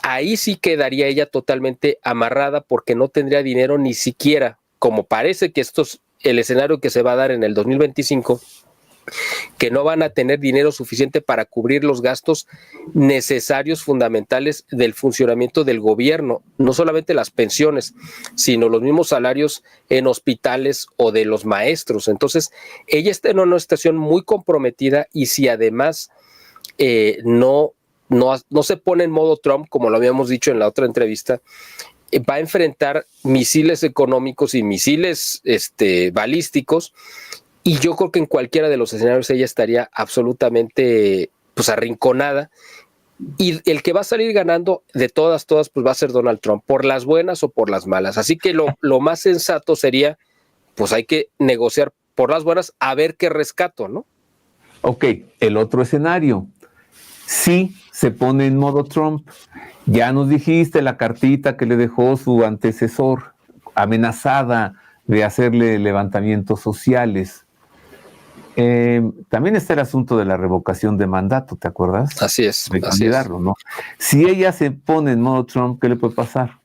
ahí sí quedaría ella totalmente amarrada porque no tendría dinero ni siquiera, como parece que esto es el escenario que se va a dar en el 2025, que no van a tener dinero suficiente para cubrir los gastos necesarios, fundamentales del funcionamiento del gobierno, no solamente las pensiones, sino los mismos salarios en hospitales o de los maestros. Entonces, ella está en una situación muy comprometida y si además no se pone en modo Trump, como lo habíamos dicho en la otra entrevista, va a enfrentar misiles económicos y misiles balísticos, y yo creo que en cualquiera de los escenarios ella estaría absolutamente pues arrinconada, y el que va a salir ganando de todas, pues va a ser Donald Trump, por las buenas o por las malas. Así que lo más sensato sería, pues hay que negociar por las buenas a ver qué rescato, ¿no? Ok, el otro escenario. Sí, se pone en modo Trump. Ya nos dijiste la cartita que le dejó su antecesor, amenazada de hacerle levantamientos sociales. También está el asunto de la revocación de mandato, ¿te acuerdas? Así es. De candidarlo, ¿no? Si ella se pone en modo Trump, ¿qué le puede pasar?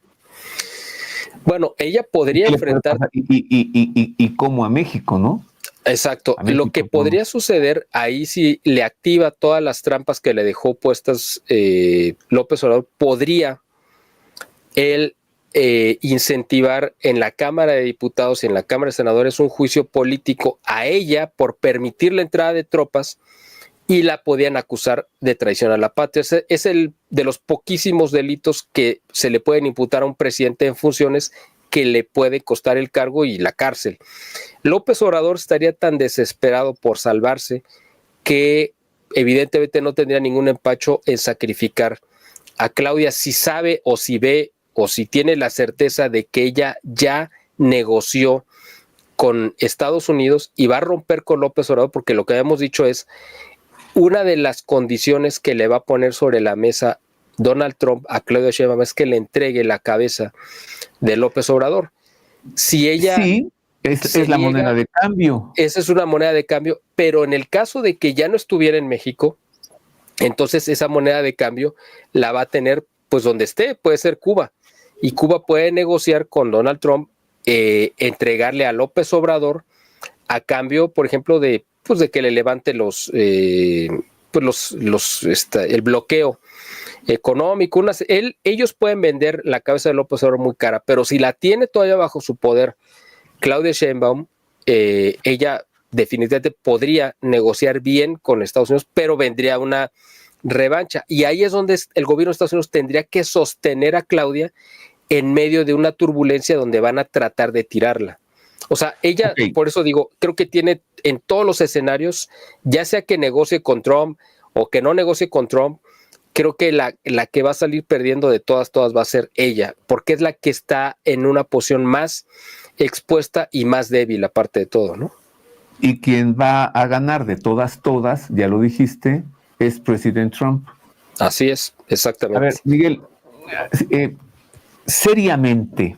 Bueno, ella podría enfrentar... Y como a México, ¿no? Exacto. Lo que podría suceder, ahí si le activa todas las trampas que le dejó puestas López Obrador, podría él incentivar en la Cámara de Diputados y en la Cámara de Senadores un juicio político a ella por permitir la entrada de tropas, y la podían acusar de traición a la patria. Es el de los poquísimos delitos que se le pueden imputar a un presidente en funciones que le puede costar el cargo y la cárcel. López Obrador estaría tan desesperado por salvarse que evidentemente no tendría ningún empacho en sacrificar a Claudia si sabe o si ve o si tiene la certeza de que ella ya negoció con Estados Unidos y va a romper con López Obrador, porque lo que habíamos dicho es una de las condiciones que le va a poner sobre la mesa Donald Trump a Claudia Sheinbaum es que le entregue la cabeza de López Obrador. Si ella... Sí, es la moneda de cambio. Esa es una moneda de cambio, pero en el caso de que ya no estuviera en México, entonces esa moneda de cambio la va a tener pues donde esté, puede ser Cuba, y Cuba puede negociar con Donald Trump, entregarle a López Obrador a cambio, por ejemplo, de que le levante el bloqueo económico. Ellos pueden vender la cabeza de López Obrador muy cara, pero si la tiene todavía bajo su poder Claudia Sheinbaum, ella definitivamente podría negociar bien con Estados Unidos, pero vendría una revancha. Y ahí es donde el gobierno de Estados Unidos tendría que sostener a Claudia en medio de una turbulencia donde van a tratar de tirarla. O sea, ella, por eso digo, creo que tiene en todos los escenarios, ya sea que negocie con Trump o que no negocie con Trump, creo que la que va a salir perdiendo de todas va a ser ella, porque es la que está en una posición más expuesta y más débil, aparte de todo, ¿no? Y quien va a ganar de todas, ya lo dijiste, es President Trump. Así es, exactamente. A ver, Miguel, seriamente,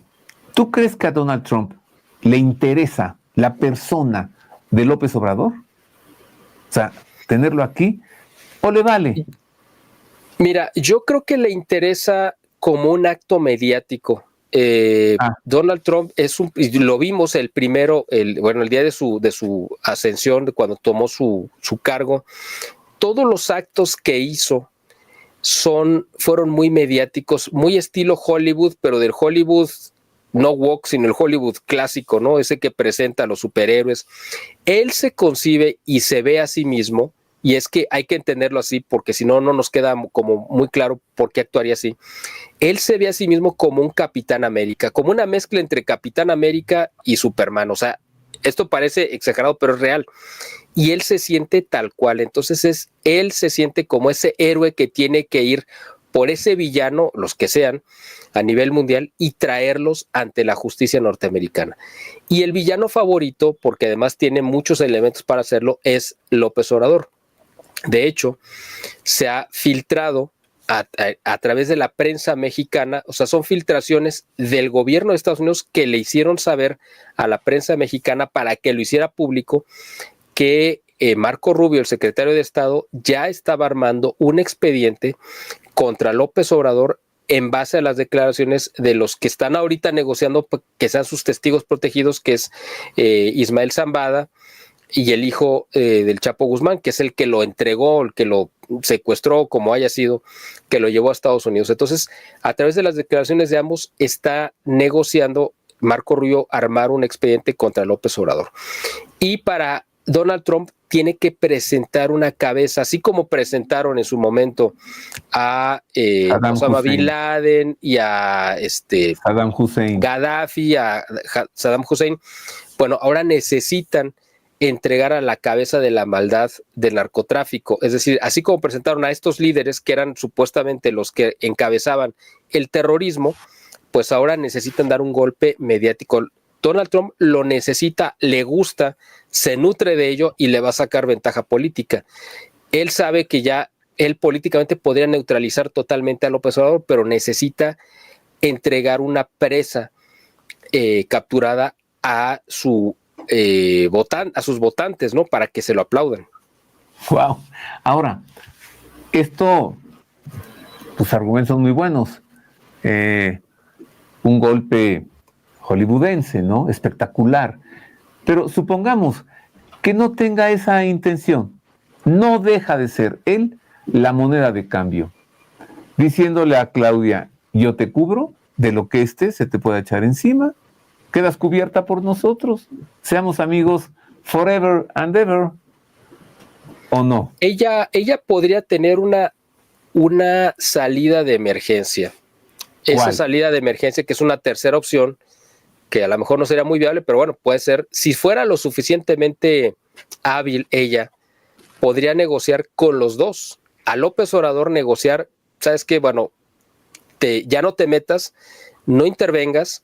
¿tú crees que a Donald Trump le interesa la persona de López Obrador? O sea, tenerlo aquí, ¿o le vale? Mira, yo creo que le interesa como un acto mediático. Donald Trump lo vimos el día de su ascensión, cuando tomó su cargo. Todos los actos que hizo fueron muy mediáticos, muy estilo Hollywood, pero del Hollywood no woke, sino el Hollywood clásico, ¿no? Ese que presenta a los superhéroes. Él se concibe y se ve a sí mismo, y es que hay que entenderlo así, porque si no, no nos queda como muy claro por qué actuaría así. Él se ve a sí mismo como un Capitán América, como una mezcla entre Capitán América y Superman. O sea, esto parece exagerado, pero es real. Y él se siente tal cual. Entonces él se siente como ese héroe que tiene que ir por ese villano, los que sean, a nivel mundial, y traerlos ante la justicia norteamericana. Y el villano favorito, porque además tiene muchos elementos para hacerlo, es López Obrador. De hecho, se ha filtrado a través de la prensa mexicana, o sea, son filtraciones del gobierno de Estados Unidos que le hicieron saber a la prensa mexicana para que lo hiciera público, que Marco Rubio, el secretario de Estado, ya estaba armando un expediente contra López Obrador en base a las declaraciones de los que están ahorita negociando que sean sus testigos protegidos, que es Ismael Zambada y el hijo del Chapo Guzmán, que es el que lo entregó, el que lo secuestró, como haya sido, que lo llevó a Estados Unidos. Entonces, a través de las declaraciones de ambos, está negociando Marco Rubio armar un expediente contra López Obrador. Y para Donald Trump tiene que presentar una cabeza, así como presentaron en su momento a Osama Bin Laden y a Saddam Hussein, Gaddafi, a Saddam Hussein. Bueno, ahora necesitan entregar a la cabeza de la maldad del narcotráfico. Es decir, así como presentaron a estos líderes que eran supuestamente los que encabezaban el terrorismo, pues ahora necesitan dar un golpe mediático. Donald Trump lo necesita, le gusta, se nutre de ello y le va a sacar ventaja política. Él sabe que ya él políticamente podría neutralizar totalmente a López Obrador, pero necesita entregar una presa capturada a sus votantes, ¿no? Para que se lo aplaudan. Wow. Ahora, tus argumentos son muy buenos. Un golpe hollywoodense, ¿no? Espectacular. Pero supongamos que no tenga esa intención. No deja de ser él la moneda de cambio. Diciéndole a Claudia, yo te cubro de lo que se te pueda echar encima. Quedas cubierta por nosotros. Seamos amigos forever and ever. ¿O no? Ella podría tener una salida de emergencia. ¿Cuál? Esa salida de emergencia, que es una tercera opción, que a lo mejor no sería muy viable, pero bueno, puede ser. Si fuera lo suficientemente hábil ella, podría negociar con los dos. A López Obrador negociar, ¿sabes qué? Bueno, ya no te metas, no intervengas,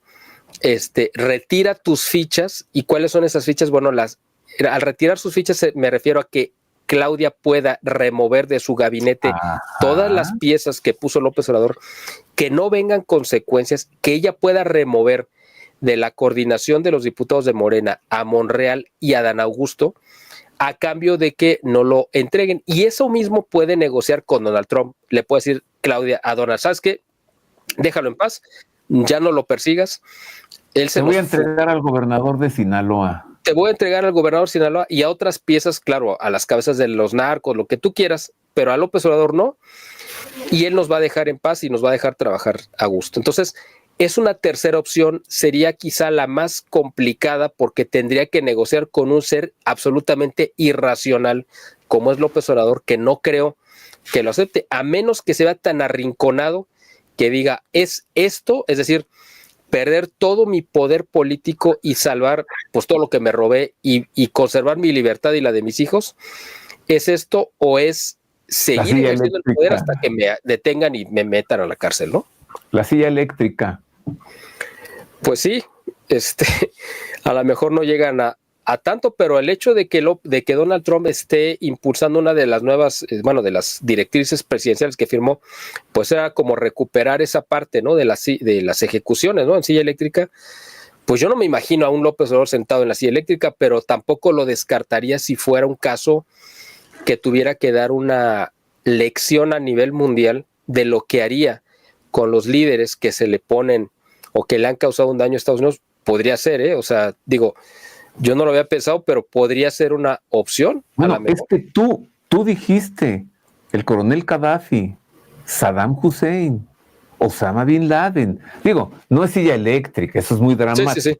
retira tus fichas. ¿Y cuáles son esas fichas? Bueno, al retirar sus fichas me refiero a que Claudia pueda remover de su gabinete todas las piezas que puso López Obrador, que no vengan consecuencias, que ella pueda remover de la coordinación de los diputados de Morena a Monreal y a Adán Augusto, a cambio de que no lo entreguen. Y eso mismo puede negociar con Donald Trump. Le puede decir Claudia a Donald, ¿sabes qué? Déjalo en paz, ya no lo persigas. Te voy a entregar al gobernador de Sinaloa. Te voy a entregar al gobernador de Sinaloa y a otras piezas, claro, a las cabezas de los narcos, lo que tú quieras, pero a López Obrador no. Y él nos va a dejar en paz y nos va a dejar trabajar a gusto. Entonces, es una tercera opción, sería quizá la más complicada porque tendría que negociar con un ser absolutamente irracional como es López Obrador, que no creo que lo acepte, a menos que se vea tan arrinconado que diga, es esto, es decir, perder todo mi poder político y salvar pues todo lo que me robé y conservar mi libertad y la de mis hijos, ¿es esto o es seguir ejerciendo el poder hasta que me detengan y me metan a la cárcel, ¿no? La silla eléctrica. Pues sí, a lo mejor no llegan a tanto, pero el hecho de que Donald Trump esté impulsando una de las nuevas, de las directrices presidenciales que firmó, pues era como recuperar esa parte, ¿no? De las ejecuciones, ¿no? En silla eléctrica. Pues yo no me imagino a un López Obrador sentado en la silla eléctrica, pero tampoco lo descartaría si fuera un caso que tuviera que dar una lección a nivel mundial de lo que haría con los líderes que se le ponen o que le han causado un daño a Estados Unidos. Podría ser, o sea, digo, yo no lo había pensado, pero podría ser una opción. Bueno, es que tú dijiste, el coronel Gaddafi, Saddam Hussein, Osama Bin Laden. Digo, no es silla eléctrica, eso es muy dramático. Sí.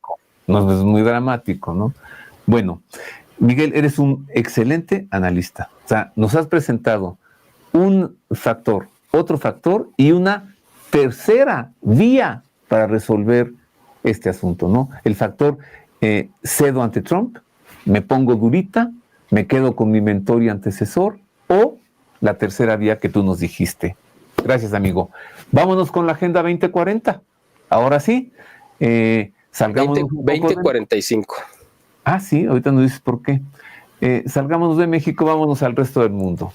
No, es muy dramático, ¿no? Bueno, Miguel, eres un excelente analista. O sea, nos has presentado un factor, otro factor y una tercera vía para resolver este asunto, ¿no? El factor cedo ante Trump, me pongo durita, me quedo con mi mentor y antecesor, o la tercera vía que tú nos dijiste, Gracias, amigo. Vámonos con la Agenda 2040. Ahora sí, salgamos 2045. Sí, ahorita nos dices por qué. Salgamos de México, vámonos al resto del mundo.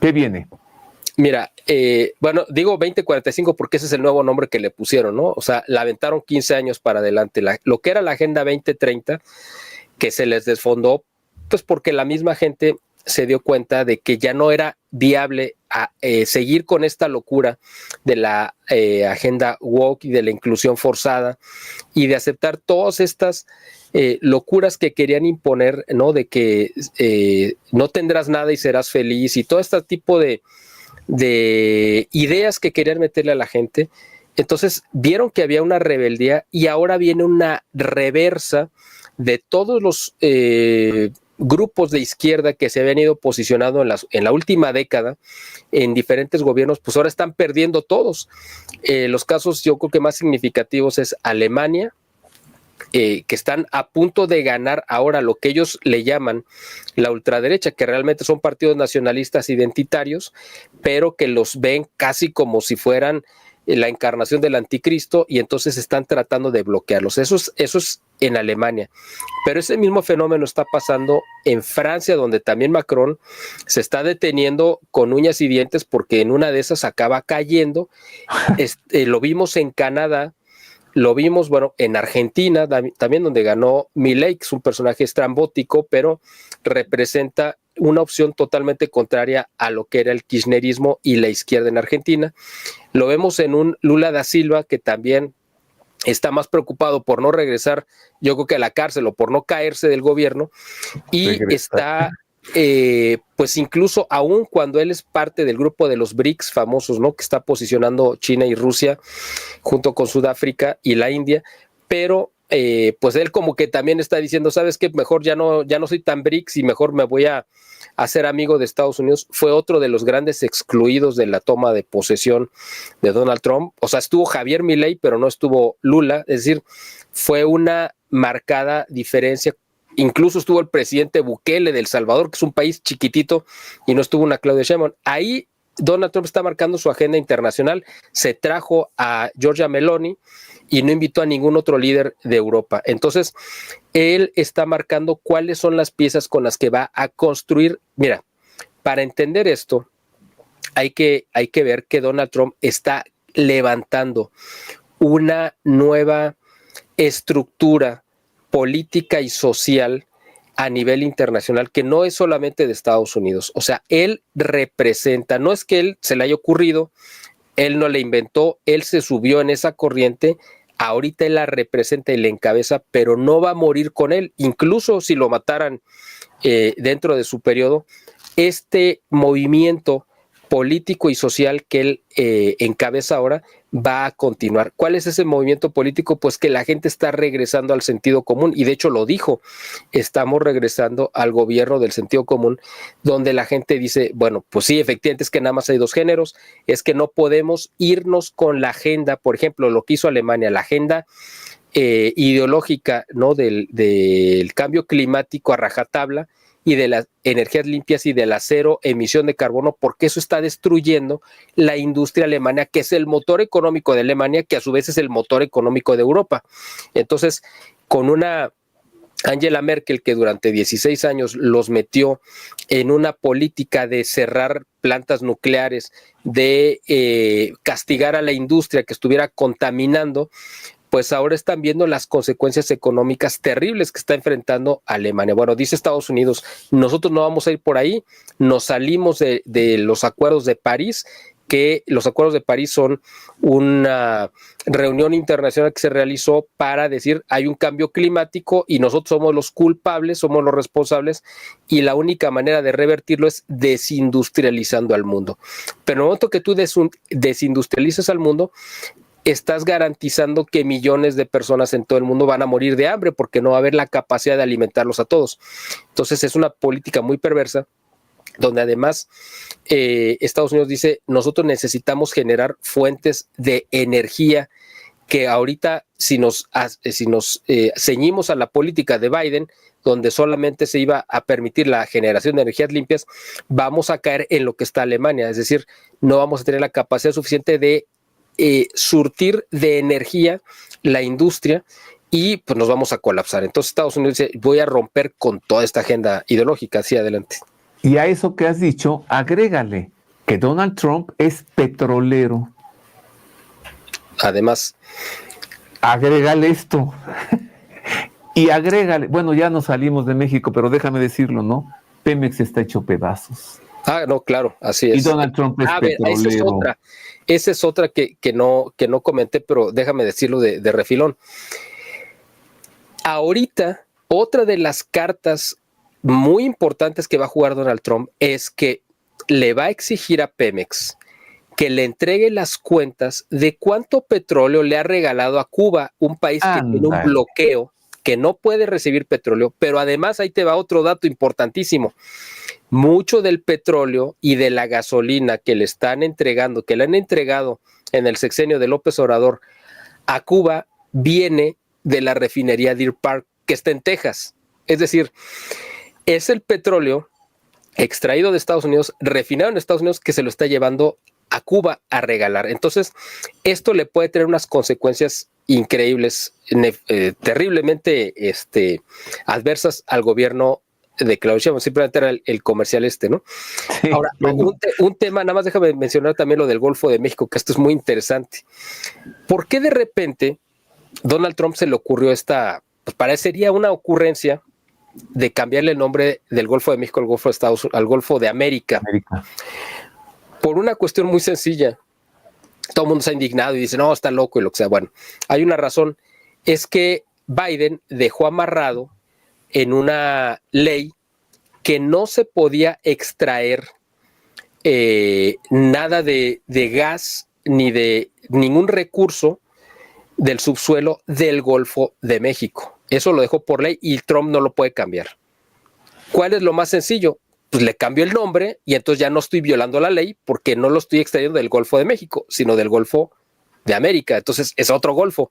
¿Qué viene? Mira, bueno, digo 2045 porque ese es el nuevo nombre que le pusieron, ¿no? O sea, la aventaron 15 años para adelante. Lo que era la Agenda 2030, que se les desfondó, pues porque la misma gente se dio cuenta de que ya no era viable seguir con esta locura de la agenda woke y de la inclusión forzada y de aceptar todas estas locuras que querían imponer, ¿no? De que no tendrás nada y serás feliz y todo este tipo de ideas que querían meterle a la gente. Entonces vieron que había una rebeldía y ahora viene una reversa de todos los grupos de izquierda que se habían ido posicionando en la última década en diferentes gobiernos, pues ahora están perdiendo todos. Los casos yo creo que más significativos es Alemania, que están a punto de ganar ahora lo que ellos le llaman la ultraderecha, que realmente son partidos nacionalistas identitarios, pero que los ven casi como si fueran la encarnación del anticristo y entonces están tratando de bloquearlos. Eso es en Alemania. Pero ese mismo fenómeno está pasando en Francia, donde también Macron se está deteniendo con uñas y dientes porque en una de esas acaba cayendo. Lo vimos en Canadá, lo vimos, bueno, en Argentina también, donde ganó Milei, que es un personaje estrambótico, pero representa una opción totalmente contraria a lo que era el kirchnerismo y la izquierda en Argentina. Lo vemos en un Lula da Silva que también está más preocupado por no regresar, yo creo que a la cárcel o por no caerse del gobierno, y está, pues incluso aún cuando él es parte del grupo de los BRICS famosos, ¿no? Que está posicionando China y Rusia junto con Sudáfrica y la India, pero pues él como que también está diciendo, ¿sabes qué? Mejor ya no soy tan BRICS y mejor me voy a ser amigo de Estados Unidos. Fue otro de los grandes excluidos de la toma de posesión de Donald Trump. O sea, estuvo Javier Milei, pero no estuvo Lula. Es decir, fue una marcada diferencia. Incluso estuvo el presidente Bukele de El Salvador, que es un país chiquitito, y no estuvo una Claudia Sheinbaum. Ahí Donald Trump está marcando su agenda internacional. Se trajo a Giorgia Meloni y no invitó a ningún otro líder de Europa. Entonces, él está marcando cuáles son las piezas con las que va a construir. Mira, para entender esto, hay que ver que Donald Trump está levantando una nueva estructura política y social a nivel internacional que no es solamente de Estados Unidos. O sea, él representa, no es que él se le haya ocurrido, él no la inventó, él se subió en esa corriente, ahorita él la representa y la encabeza, pero no va a morir con él, incluso si lo mataran dentro de su periodo, este movimiento político y social que él encabeza ahora va a continuar. ¿Cuál es ese movimiento político? Pues que la gente está regresando al sentido común, y de hecho lo dijo, estamos regresando al gobierno del sentido común, donde la gente dice, bueno, pues sí, efectivamente es que nada más hay dos géneros, es que no podemos irnos con la agenda, por ejemplo, lo que hizo Alemania, la agenda ideológica, ¿no? del cambio climático a rajatabla, y de las energías limpias y de la cero emisión de carbono, porque eso está destruyendo la industria alemana, que es el motor económico de Alemania, que a su vez es el motor económico de Europa. Entonces, con una Angela Merkel que durante 16 años los metió en una política de cerrar plantas nucleares, de castigar a la industria que estuviera contaminando, pues ahora están viendo las consecuencias económicas terribles que está enfrentando Alemania. Bueno, dice Estados Unidos, nosotros no vamos a ir por ahí, nos salimos de los acuerdos de París, que los acuerdos de París son una reunión internacional que se realizó para decir hay un cambio climático y nosotros somos los culpables, somos los responsables, y la única manera de revertirlo es desindustrializando al mundo. Pero en el momento que tú desindustrializas al mundo, estás garantizando que millones de personas en todo el mundo van a morir de hambre porque no va a haber la capacidad de alimentarlos a todos. Entonces es una política muy perversa, donde además Estados Unidos dice, nosotros necesitamos generar fuentes de energía que ahorita si nos ceñimos a la política de Biden, donde solamente se iba a permitir la generación de energías limpias, vamos a caer en lo que está Alemania, es decir, no vamos a tener la capacidad suficiente de surtir de energía la industria y pues nos vamos a colapsar. Entonces Estados Unidos dice, voy a romper con toda esta agenda ideológica hacia adelante. Y a eso que has dicho, agrégale que Donald Trump es petrolero. Además, agrégale esto. Y agrégale, bueno, ya nos salimos de México, pero déjame decirlo, ¿no? Pemex está hecho pedazos. No, claro, así es. Y Donald Trump es petrolero. Esa es otra que no comenté, pero déjame decirlo de refilón. Ahorita, otra de las cartas muy importantes que va a jugar Donald Trump es que le va a exigir a Pemex que le entregue las cuentas de cuánto petróleo le ha regalado a Cuba, un país que tiene un bloqueo, que no puede recibir petróleo, pero además ahí te va otro dato importantísimo. Mucho del petróleo y de la gasolina que le están entregando, que le han entregado en el sexenio de López Obrador a Cuba, viene de la refinería Deer Park, que está en Texas. Es decir, es el petróleo extraído de Estados Unidos, refinado en Estados Unidos, que se lo está llevando a Cuba a regalar. Entonces, esto le puede tener unas consecuencias increíbles, terriblemente adversas al gobierno de Claudia Sheinbaum. Simplemente era el comercial ¿no? Sí, ahora, un tema, nada más déjame mencionar también lo del Golfo de México, que esto es muy interesante. ¿Por qué de repente Donald Trump se le ocurrió pues parecería una ocurrencia de cambiarle el nombre del Golfo de México al Golfo de América? Por una cuestión muy sencilla. Todo el mundo se ha indignado y dice, no, está loco y lo que sea. Bueno, hay una razón. Es que Biden dejó amarrado en una ley que no se podía extraer nada de gas ni de ningún recurso del subsuelo del Golfo de México. Eso lo dejó por ley y Trump no lo puede cambiar. ¿Cuál es lo más sencillo? Pues le cambio el nombre y entonces ya no estoy violando la ley porque no lo estoy extrayendo del Golfo de México, sino del Golfo de América. Entonces es otro Golfo.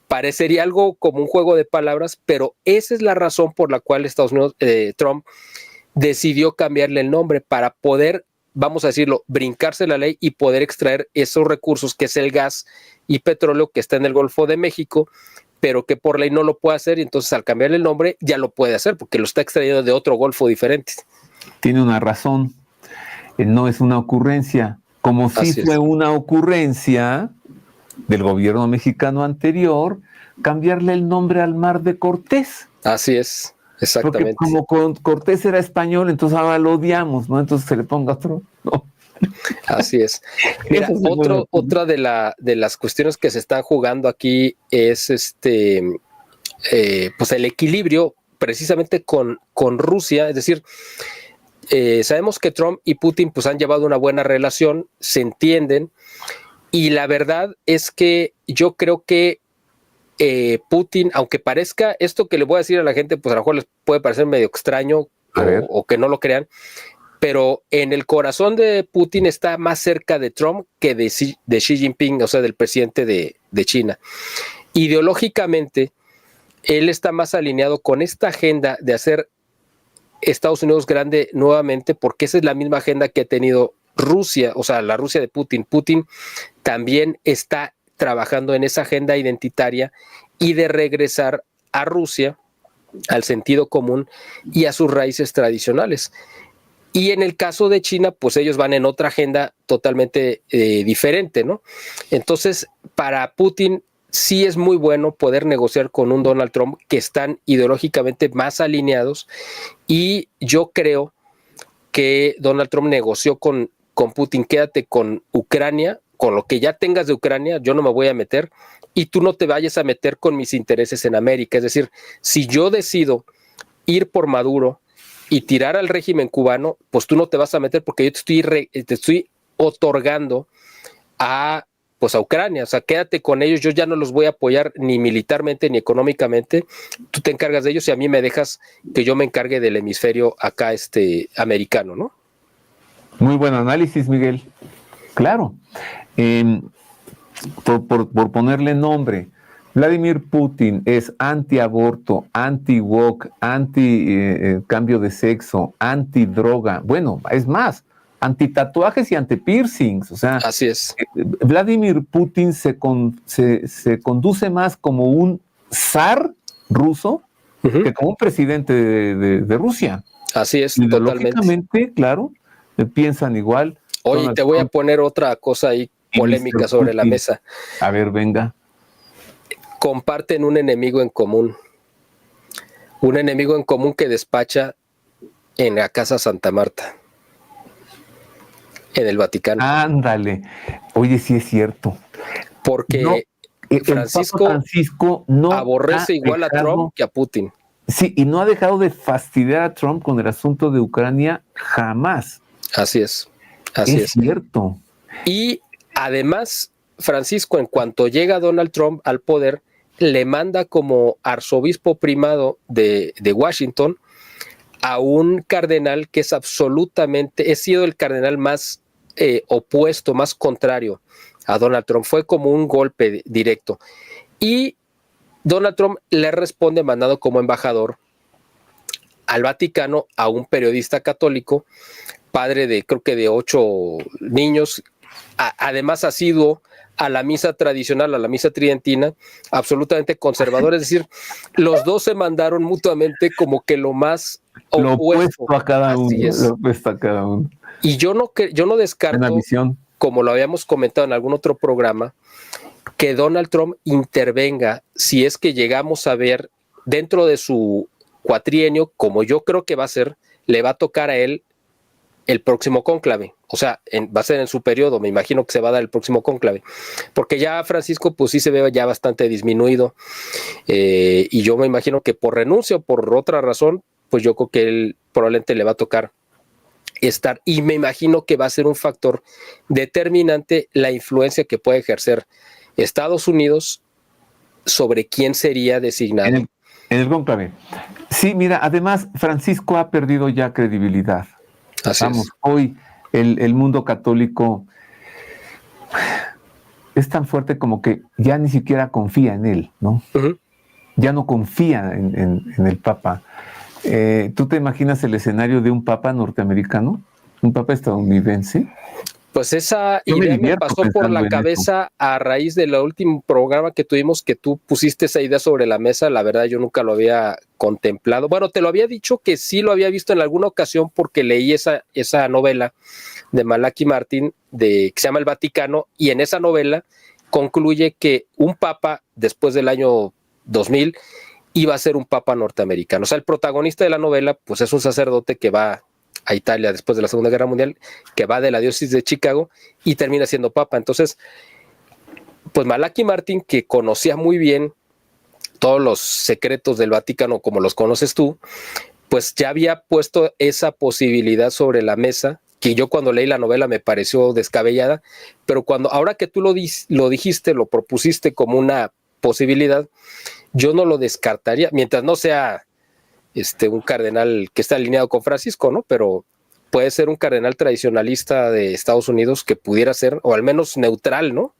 Parecería algo como un juego de palabras, pero esa es la razón por la cual Estados Unidos, Trump decidió cambiarle el nombre para poder, vamos a decirlo, brincarse la ley y poder extraer esos recursos que es el gas y petróleo que está en el Golfo de México, pero que por ley no lo puede hacer y entonces al cambiarle el nombre ya lo puede hacer porque lo está extrayendo de otro Golfo diferente. Tiene una razón, no es una ocurrencia, como si fue una ocurrencia del gobierno mexicano anterior cambiarle el nombre al Mar de Cortés. Así es, exactamente. Porque como Cortés era español, entonces ahora lo odiamos, ¿no? Entonces se le ponga otro, ¿no? Así es. Mira, otra de las cuestiones que se están jugando aquí es pues el equilibrio precisamente con Rusia, es decir, sabemos que Trump y Putin pues han llevado una buena relación, se entienden, y la verdad es que yo creo que Putin, aunque parezca esto que le voy a decir a la gente, pues a lo mejor les puede parecer medio extraño o que no lo crean, pero en el corazón de Putin está más cerca de Trump que de Xi Jinping, o sea, del presidente de China. Ideológicamente, él está más alineado con esta agenda de hacer Estados Unidos grande nuevamente, porque esa es la misma agenda que ha tenido Rusia, o sea, la Rusia de Putin. Putin también está trabajando en esa agenda identitaria y de regresar a Rusia al sentido común y a sus raíces tradicionales. Y en el caso de China, pues ellos van en otra agenda totalmente diferente, ¿no? Entonces, para Putin sí es muy bueno poder negociar con un Donald Trump que están ideológicamente más alineados, y yo creo que Donald Trump negoció con Putin, quédate con Ucrania, con lo que ya tengas de Ucrania, yo no me voy a meter, y tú no te vayas a meter con mis intereses en América. Es decir, si yo decido ir por Maduro y tirar al régimen cubano, pues tú no te vas a meter porque yo te estoy otorgando a Ucrania. O sea, quédate con ellos, yo ya no los voy a apoyar ni militarmente ni económicamente, tú te encargas de ellos y a mí me dejas que yo me encargue del hemisferio acá americano, ¿no? Muy buen análisis, Miguel. Claro. por ponerle nombre. Vladimir Putin es anti-aborto, anti-woke, anti-cambio de sexo, anti-droga. Bueno, es más, anti-tatuajes y anti-piercings. O sea, así es. Vladimir Putin se conduce más como un zar ruso que como un presidente de Rusia. Así es, totalmente. Claro, piensan igual. Oye, te voy a poner otra cosa ahí polémica sobre la mesa. A ver, venga. Comparten un enemigo en común. Un enemigo en común que despacha en la Casa Santa Marta, en el Vaticano. Ándale. Oye, sí es cierto. Porque no, Francisco no aborrece igual a Trump que a Putin. Sí, y no ha dejado de fastidiar a Trump con el asunto de Ucrania jamás. Así es. Así es cierto. Y además, Francisco, en cuanto llega Donald Trump al poder, le manda como arzobispo primado de Washington a un cardenal que es absolutamente, he sido el cardenal más opuesto, más contrario a Donald Trump. Fue como un golpe directo. Y Donald Trump le responde mandando como embajador al Vaticano a un periodista católico, padre de creo que de 8 niños, además asiduo a la misa tradicional, a la misa tridentina, absolutamente conservador. Es decir, los dos se mandaron mutuamente como que lo más opuesto a cada uno. Lo opuesto a cada uno. Y yo no descarto, como lo habíamos comentado en algún otro programa, que Donald Trump intervenga si es que llegamos a ver dentro de su cuatrienio, como yo creo que va a ser, le va a tocar a él el próximo cónclave. O sea, va a ser en su periodo, me imagino que se va a dar el próximo cónclave. Porque ya Francisco, pues sí se ve ya bastante disminuido. Y yo me imagino que por renuncia o por otra razón, pues yo creo que él probablemente le va a tocar estar. Y me imagino que va a ser un factor determinante la influencia que puede ejercer Estados Unidos sobre quién sería designado. En el cónclave. Sí, mira, además Francisco ha perdido ya credibilidad. Hoy el mundo católico es tan fuerte como que ya ni siquiera confía en él, ¿no? Uh-huh. Ya no confía en el Papa. ¿Tú te imaginas el escenario de un Papa norteamericano? ¿Un Papa estadounidense? Pues esa idea me pasó por la cabeza a raíz del último programa que tuvimos, que tú pusiste esa idea sobre la mesa. La verdad, yo nunca lo había contemplado. Bueno, te lo había dicho que sí lo había visto en alguna ocasión porque leí esa novela de Malachi Martin que se llama El Vaticano, y en esa novela concluye que un papa después del año 2000 iba a ser un papa norteamericano. O sea, el protagonista de la novela pues es un sacerdote que va a Italia después de la Segunda Guerra Mundial, que va de la diócesis de Chicago y termina siendo papa. Entonces, pues Malachi Martin, que conocía muy bien todos los secretos del Vaticano como los conoces tú, pues ya había puesto esa posibilidad sobre la mesa, que yo cuando leí la novela me pareció descabellada, pero ahora que tú lo dijiste, lo propusiste como una posibilidad, yo no lo descartaría, mientras no sea un cardenal que está alineado con Francisco, ¿no? Pero puede ser un cardenal tradicionalista de Estados Unidos que pudiera ser, o al menos neutral, ¿no?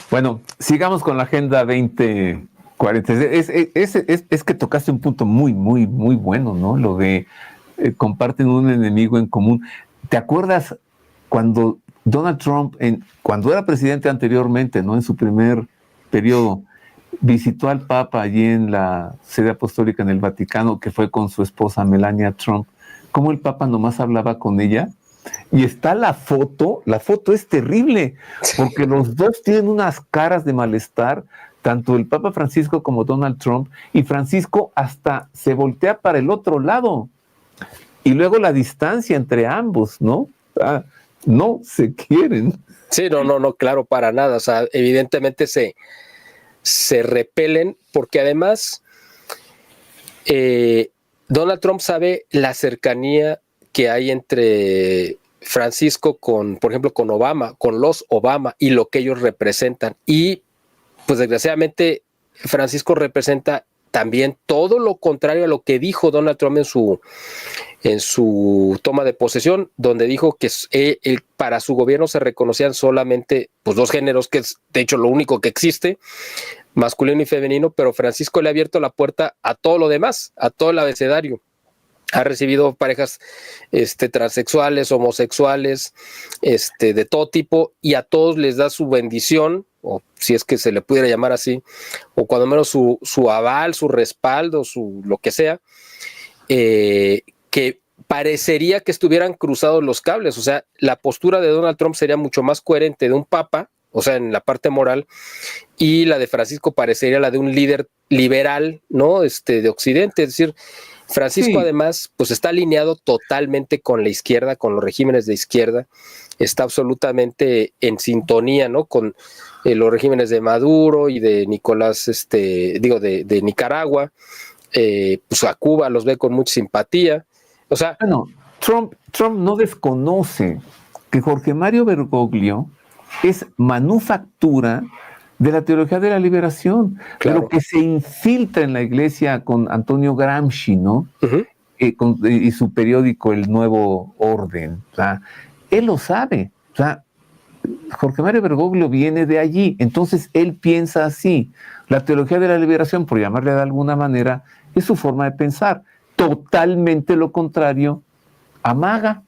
Bueno, sigamos con la Agenda 2040. Es que tocaste un punto muy, muy, muy bueno, ¿no? Lo de comparten un enemigo en común. ¿Te acuerdas cuando Donald Trump, cuando era presidente anteriormente, ¿no? En su primer periodo, visitó al Papa allí en la sede apostólica en el Vaticano, que fue con su esposa Melania Trump? ¿Cómo el Papa nomás hablaba con ella? Y está la foto es terrible, porque los dos tienen unas caras de malestar, tanto el Papa Francisco como Donald Trump, y Francisco hasta se voltea para el otro lado. Y luego la distancia entre ambos, ¿no? No se quieren. Sí, no, claro, para nada. O sea, evidentemente se repelen, porque además Donald Trump sabe la cercanía que hay entre Francisco por ejemplo, con Obama, con los Obama y lo que ellos representan. Y pues desgraciadamente Francisco representa también todo lo contrario a lo que dijo Donald Trump en su toma de posesión, donde dijo que para su gobierno se reconocían solamente pues, 2 géneros, que es de hecho lo único que existe, masculino y femenino, pero Francisco le ha abierto la puerta a todo lo demás, a todo el abecedario. Ha recibido parejas transexuales, homosexuales, de todo tipo, y a todos les da su bendición, o si es que se le pudiera llamar así, o cuando menos su aval, su respaldo, lo que sea, que parecería que estuvieran cruzados los cables. O sea, la postura de Donald Trump sería mucho más coherente de un papa, o sea, en la parte moral, y la de Francisco parecería la de un líder liberal, ¿no? De Occidente, es decir, Francisco, sí, además, pues está alineado totalmente con la izquierda, con los regímenes de izquierda, está absolutamente en sintonía, ¿no? Con los regímenes de Maduro y de Nicolás, de Nicaragua, pues a Cuba los ve con mucha simpatía. O sea, bueno, Trump no desconoce que Jorge Mario Bergoglio es manufactura de la teología de la liberación, claro, de lo que se infiltra en la iglesia con Antonio Gramsci, ¿no? Uh-huh. Y su periódico El Nuevo Orden. O sea, él lo sabe. O sea, Jorge Mario Bergoglio viene de allí, entonces él piensa así. La teología de la liberación, por llamarle de alguna manera, es su forma de pensar. Totalmente lo contrario a MAGA,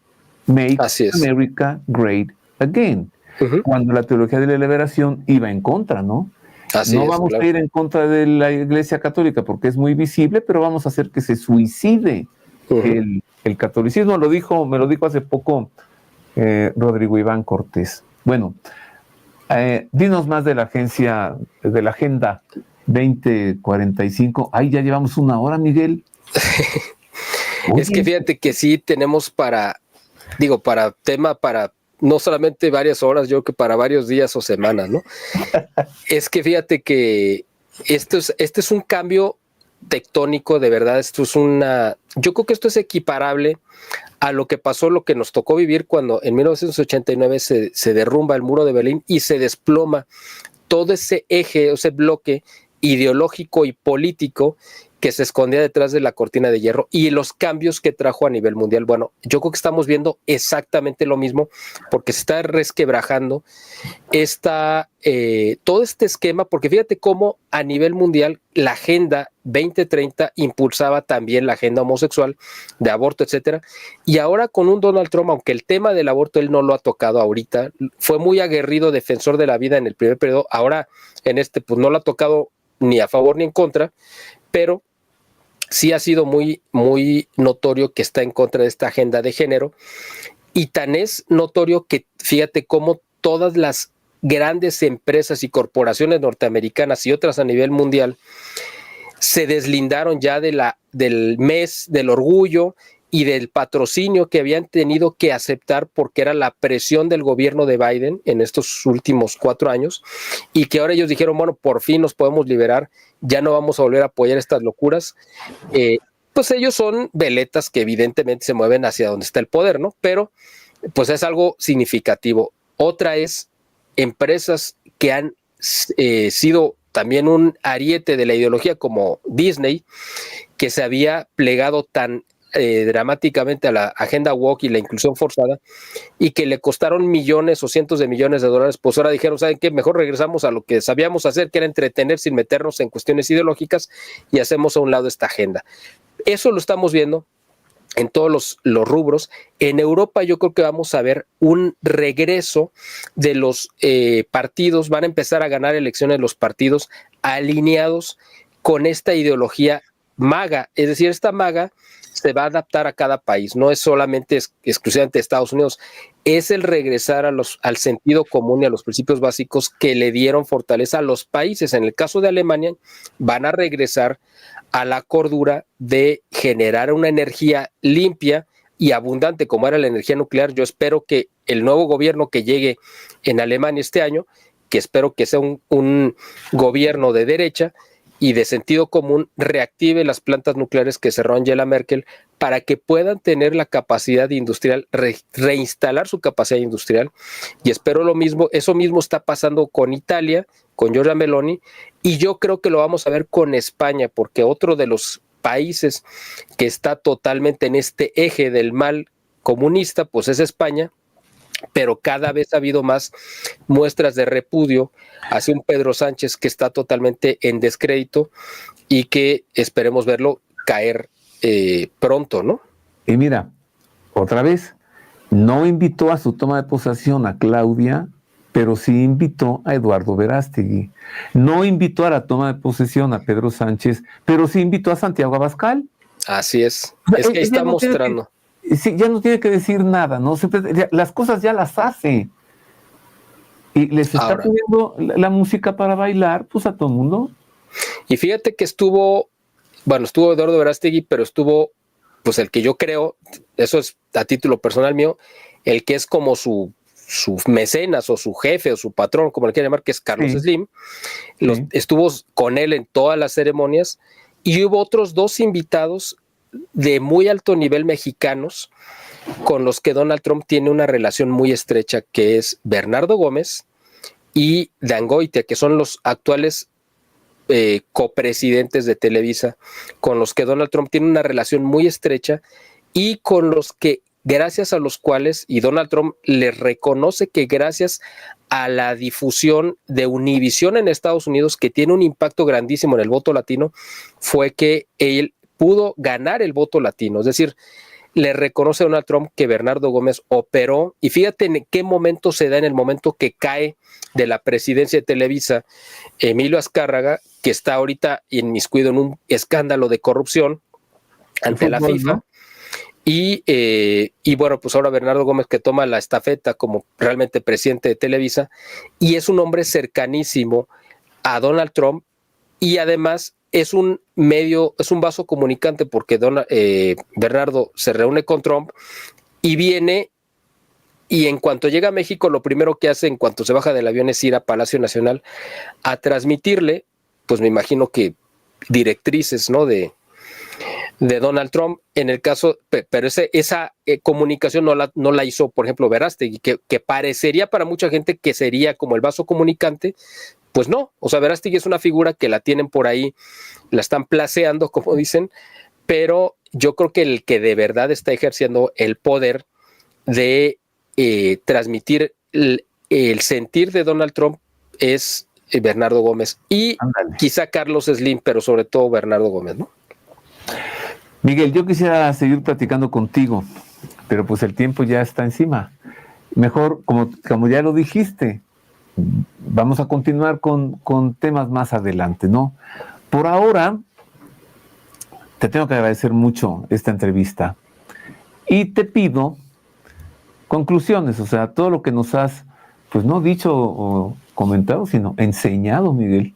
Make America Great Again. Uh-huh. Cuando la teología de la liberación iba en contra, ¿no? Así no vamos a ir en contra de la Iglesia Católica porque es muy visible, pero vamos a hacer que se suicide el catolicismo. Me lo dijo hace poco Rodrigo Iván Cortés. Bueno, dinos más de la Agenda 2045. Ahí ya llevamos 1 hora, Miguel. Es que fíjate que sí tenemos para no solamente varias horas, yo creo que para varios días o semanas, ¿no? Es que fíjate que este es un cambio tectónico, de verdad, yo creo que esto es equiparable a lo que pasó, lo que nos tocó vivir cuando en 1989 se derrumba el muro de Berlín y se desploma todo ese eje, ese bloque ideológico y político que se escondía detrás de la cortina de hierro y los cambios que trajo a nivel mundial. Bueno, yo creo que estamos viendo exactamente lo mismo porque se está resquebrajando todo este esquema, porque fíjate cómo a nivel mundial la Agenda 2030 impulsaba también la agenda homosexual, de aborto, etcétera, y ahora con un Donald Trump, aunque el tema del aborto él no lo ha tocado ahorita, fue muy aguerrido defensor de la vida en el primer periodo, ahora en pues no lo ha tocado ni a favor ni en contra, pero sí ha sido muy, muy notorio que está en contra de esta agenda de género, y tan es notorio que fíjate cómo todas las grandes empresas y corporaciones norteamericanas y otras a nivel mundial se deslindaron ya del mes del orgullo y del patrocinio que habían tenido que aceptar porque era la presión del gobierno de Biden en estos últimos 4 años, y que ahora ellos dijeron, bueno, por fin nos podemos liberar, ya no vamos a volver a apoyar estas locuras. Pues ellos son veletas que evidentemente se mueven hacia donde está el poder, ¿no? Pero pues es algo significativo. Otra es empresas que han sido también un ariete de la ideología como Disney, que se había plegado tan dramáticamente a la agenda woke y la inclusión forzada, y que le costaron millones o cientos de millones de dólares, pues ahora dijeron, ¿saben qué? Mejor regresamos a lo que sabíamos hacer, que era entretener sin meternos en cuestiones ideológicas, y hacemos a un lado esta agenda. Eso lo estamos viendo en todos los rubros. En Europa yo creo que vamos a ver un regreso de los partidos, van a empezar a ganar elecciones los partidos alineados con esta ideología MAGA, es decir, esta MAGA se va a adaptar a cada país, no es solamente exclusivamente Estados Unidos, es el regresar al sentido común y a los principios básicos que le dieron fortaleza a los países. En el caso de Alemania, van a regresar a la cordura de generar una energía limpia y abundante como era la energía nuclear. Yo espero que el nuevo gobierno que llegue en Alemania este año, que espero que sea un gobierno de derecha, y de sentido común reactive las plantas nucleares que cerró Angela Merkel para que puedan tener la capacidad industrial, reinstalar su capacidad industrial. Y espero lo mismo, eso mismo está pasando con Italia, con Giorgia Meloni, y yo creo que lo vamos a ver con España, porque otro de los países que está totalmente en este eje del mal comunista, pues es España, pero cada vez ha habido más muestras de repudio hacia un Pedro Sánchez que está totalmente en descrédito y que esperemos verlo caer pronto, ¿no? Y mira, otra vez, no invitó a su toma de posesión a Claudia, pero sí invitó a Eduardo Verástegui. No invitó a la toma de posesión a Pedro Sánchez, pero sí invitó a Santiago Abascal. Así es. Es que ahí está mostrando. Sí, ya no tiene que decir nada, ¿no? Siempre, las cosas ya las hace. Y les está poniendo la música para bailar, pues a todo el mundo. Y fíjate que estuvo Eduardo Verástegui, pero estuvo, pues el que yo creo, eso es a título personal mío, el que es como su mecenas o su jefe o su patrón, como le quieren llamar, que es Carlos Slim. Estuvo con él en todas las ceremonias y hubo otros 2 invitados de muy alto nivel mexicanos con los que Donald Trump tiene una relación muy estrecha, que es Bernardo Gómez y Dan Goitia, que son los actuales copresidentes de Televisa, con los que Donald Trump tiene una relación muy estrecha y con los que, gracias a los cuales, y Donald Trump le reconoce que gracias a la difusión de Univisión en Estados Unidos, que tiene un impacto grandísimo en el voto latino, fue que él pudo ganar el voto latino. Es decir, le reconoce a Donald Trump que Bernardo Gómez operó, y fíjate en qué momento se da, en el momento que cae de la presidencia de Televisa Emilio Azcárraga, que está ahorita inmiscuido en un escándalo de corrupción ante la FIFA, ¿no? Y bueno, pues ahora Bernardo Gómez, que toma la estafeta como realmente presidente de Televisa, y es un hombre cercanísimo a Donald Trump, y además es un vaso comunicante, porque Bernardo se reúne con Trump y viene, y en cuanto llega a México, lo primero que hace en cuanto se baja del avión es ir a Palacio Nacional a transmitirle, pues me imagino que directrices, ¿no?, de Donald Trump, en el caso, pero esa comunicación no la hizo, por ejemplo, Verástegui, que parecería para mucha gente que sería como el vaso comunicante. Pues no, o sea, Verástegui es una figura que la tienen por ahí, la están placeando, como dicen, pero yo creo que el que de verdad está ejerciendo el poder de transmitir el sentir de Donald Trump es Bernardo Gómez y quizá Carlos Slim, pero sobre todo Bernardo Gómez, ¿no? Miguel, yo quisiera seguir platicando contigo, pero pues el tiempo ya está encima. Mejor, como ya lo dijiste, vamos a continuar con temas más adelante, ¿no? Por ahora, te tengo que agradecer mucho esta entrevista y te pido conclusiones, o sea, todo lo que nos has, pues no dicho o comentado, sino enseñado, Miguel.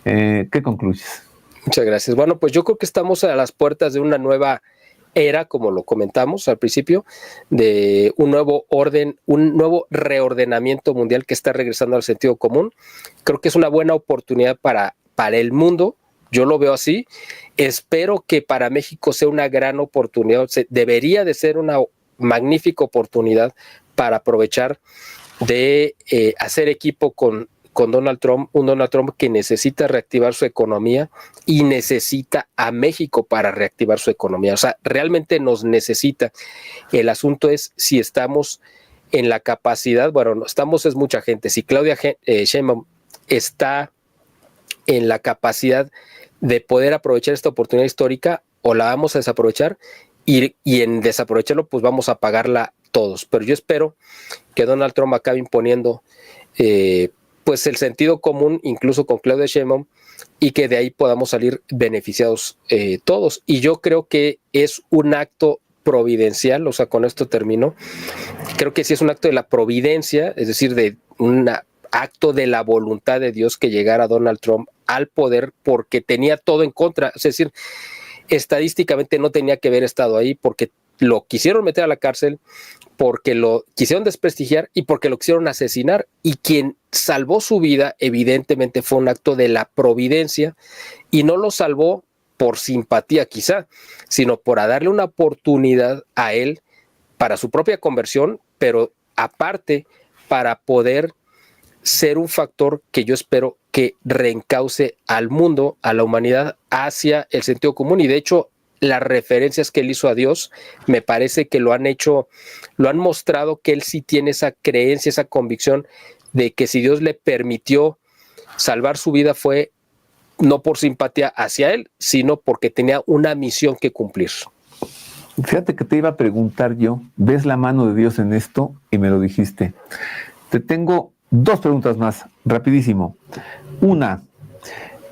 ¿Qué concluyes? Muchas gracias. Bueno, pues yo creo que estamos a las puertas de una nueva era, como lo comentamos al principio, de un nuevo orden, un nuevo reordenamiento mundial que está regresando al sentido común. Creo que es una buena oportunidad para el mundo, yo lo veo así. Espero que para México sea una gran oportunidad, debería de ser una magnífica oportunidad para aprovechar de hacer equipo con Donald Trump, un Donald Trump que necesita reactivar su economía y necesita a México para reactivar su economía. O sea, realmente nos necesita. El asunto es si estamos en la capacidad, bueno, no estamos, es mucha gente. Si Claudia Sheinbaum está en la capacidad de poder aprovechar esta oportunidad histórica, o la vamos a desaprovechar, y en desaprovecharlo pues vamos a pagarla todos. Pero yo espero que Donald Trump acabe imponiendo pues el sentido común, incluso con Claudia Sheinbaum, y que de ahí podamos salir beneficiados todos. Y yo creo que es un acto providencial, o sea, con esto termino. Creo que sí es un acto de la providencia, es decir, de un acto de la voluntad de Dios que llegara Donald Trump al poder, porque tenía todo en contra. Es decir, estadísticamente no tenía que haber estado ahí, porque lo quisieron meter a la cárcel, porque lo quisieron desprestigiar y porque lo quisieron asesinar, y quien salvó su vida evidentemente fue un acto de la providencia, y no lo salvó por simpatía quizá, sino por darle una oportunidad a él para su propia conversión, pero aparte para poder ser un factor que yo espero que reencauce al mundo, a la humanidad, hacia el sentido común. Y de hecho, las referencias que él hizo a Dios, me parece que lo han mostrado que él sí tiene esa creencia, esa convicción de que si Dios le permitió salvar su vida fue no por simpatía hacia él, sino porque tenía una misión que cumplir. Fíjate que te iba a preguntar yo, ¿ves la mano de Dios en esto? Y me lo dijiste. Te tengo 2 preguntas más, rapidísimo. Una,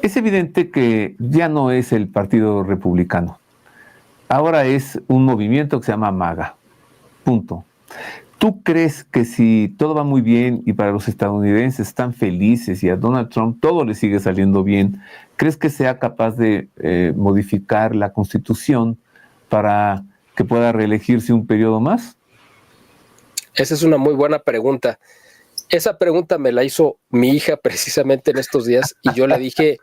es evidente que ya no es el Partido Republicano. Ahora es un movimiento que se llama MAGA. Punto. ¿Tú crees que si todo va muy bien y para los estadounidenses están felices y a Donald Trump todo le sigue saliendo bien, crees que sea capaz de modificar la Constitución para que pueda reelegirse un periodo más? Esa es una muy buena pregunta. Esa pregunta me la hizo mi hija precisamente en estos días y yo le dije...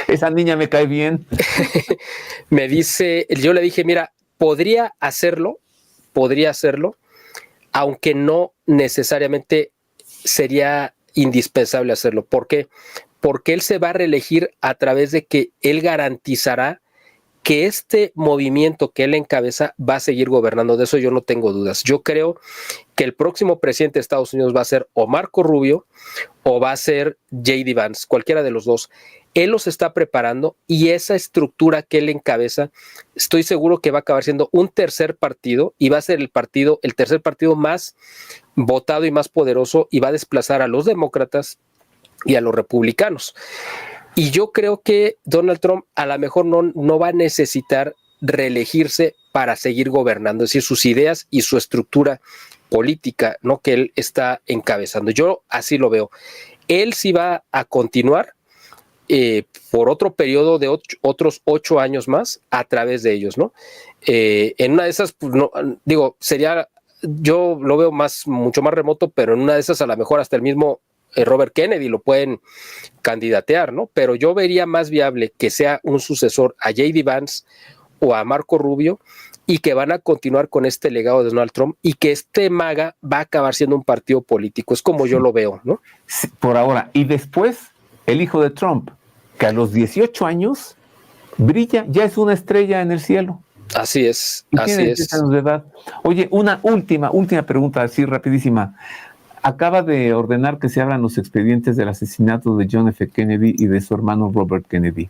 Esa niña me cae bien. Yo le dije, mira, podría hacerlo, aunque no necesariamente sería indispensable hacerlo. ¿Por qué? Porque él se va a reelegir a través de que él garantizará que este movimiento que él encabeza va a seguir gobernando. De eso yo no tengo dudas. Yo creo que el próximo presidente de Estados Unidos va a ser o Marco Rubio o va a ser J.D. Vance, cualquiera de los dos. Él los está preparando y esa estructura que él encabeza, estoy seguro que va a acabar siendo un tercer partido y va a ser el tercer partido más votado y más poderoso y va a desplazar a los demócratas y a los republicanos. Y yo creo que Donald Trump a lo mejor no va a necesitar reelegirse para seguir gobernando, es decir, sus ideas y su estructura política, ¿no?, que él está encabezando. Yo así lo veo. Él sí va a continuar por otro periodo de otros 8 años más a través de ellos, ¿no? En una de esas, pues, no, digo, yo lo veo mucho más remoto, pero en una de esas a lo mejor hasta el mismo Robert Kennedy lo pueden candidatear, ¿no? Pero yo vería más viable que sea un sucesor a J.D. Vance o a Marco Rubio y que van a continuar con este legado de Donald Trump y que este MAGA va a acabar siendo un partido político. Es como yo lo veo, ¿no? Sí, por ahora. Y después, el hijo de Trump, que a los 18 años brilla, ya es una estrella en el cielo. Así es, así es. Años de edad. Oye, una última pregunta, así rapidísima. Acaba de ordenar que se abran los expedientes del asesinato de John F. Kennedy y de su hermano Robert Kennedy.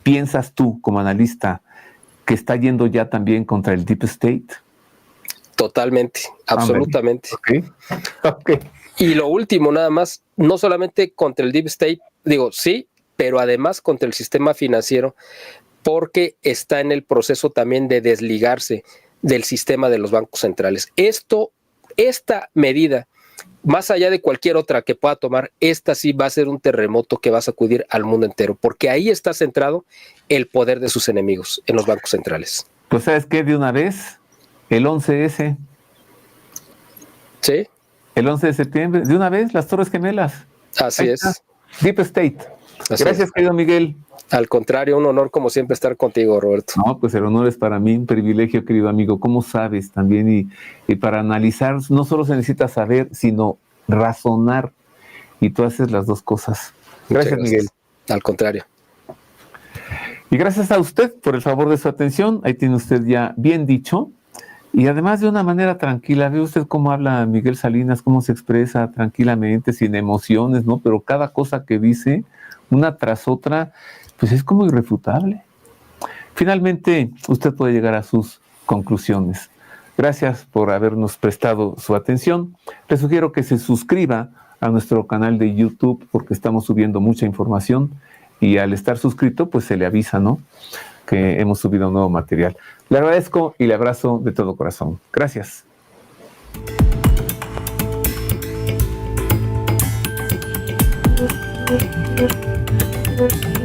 ¿Piensas tú, como analista, que está yendo ya también contra el Deep State? Totalmente, absolutamente. Okay. Y lo último, nada más, no solamente contra el Deep State, digo, sí, pero además contra el sistema financiero, porque está en el proceso también de desligarse del sistema de los bancos centrales. Esta medida, más allá de cualquier otra que pueda tomar, esta sí va a ser un terremoto que va a sacudir al mundo entero, porque ahí está centrado el poder de sus enemigos en los bancos centrales. Pues, ¿sabes qué? De una vez, el 11S. ¿Sí? El 11 de septiembre, de una vez, las Torres Gemelas. Así es. Deep State. Gracias, querido Miguel. Al contrario, un honor como siempre estar contigo, Roberto. No, pues el honor es para mí, un privilegio, querido amigo. ¿Cómo sabes también? Y para analizar, no solo se necesita saber, sino razonar. Y tú haces las dos cosas. Gracias, Miguel. Al contrario. Y gracias a usted por el favor de su atención. Ahí tiene usted ya bien dicho. Y además de una manera tranquila. Ve usted cómo habla Miguel Salinas, cómo se expresa tranquilamente, sin emociones, ¿no? Pero cada cosa que dice, una tras otra, pues es como irrefutable. Finalmente, usted puede llegar a sus conclusiones. Gracias por habernos prestado su atención. Le sugiero que se suscriba a nuestro canal de YouTube porque estamos subiendo mucha información y al estar suscrito, pues se le avisa, ¿no?, que hemos subido nuevo material. Le agradezco y le abrazo de todo corazón. Gracias. Thank you.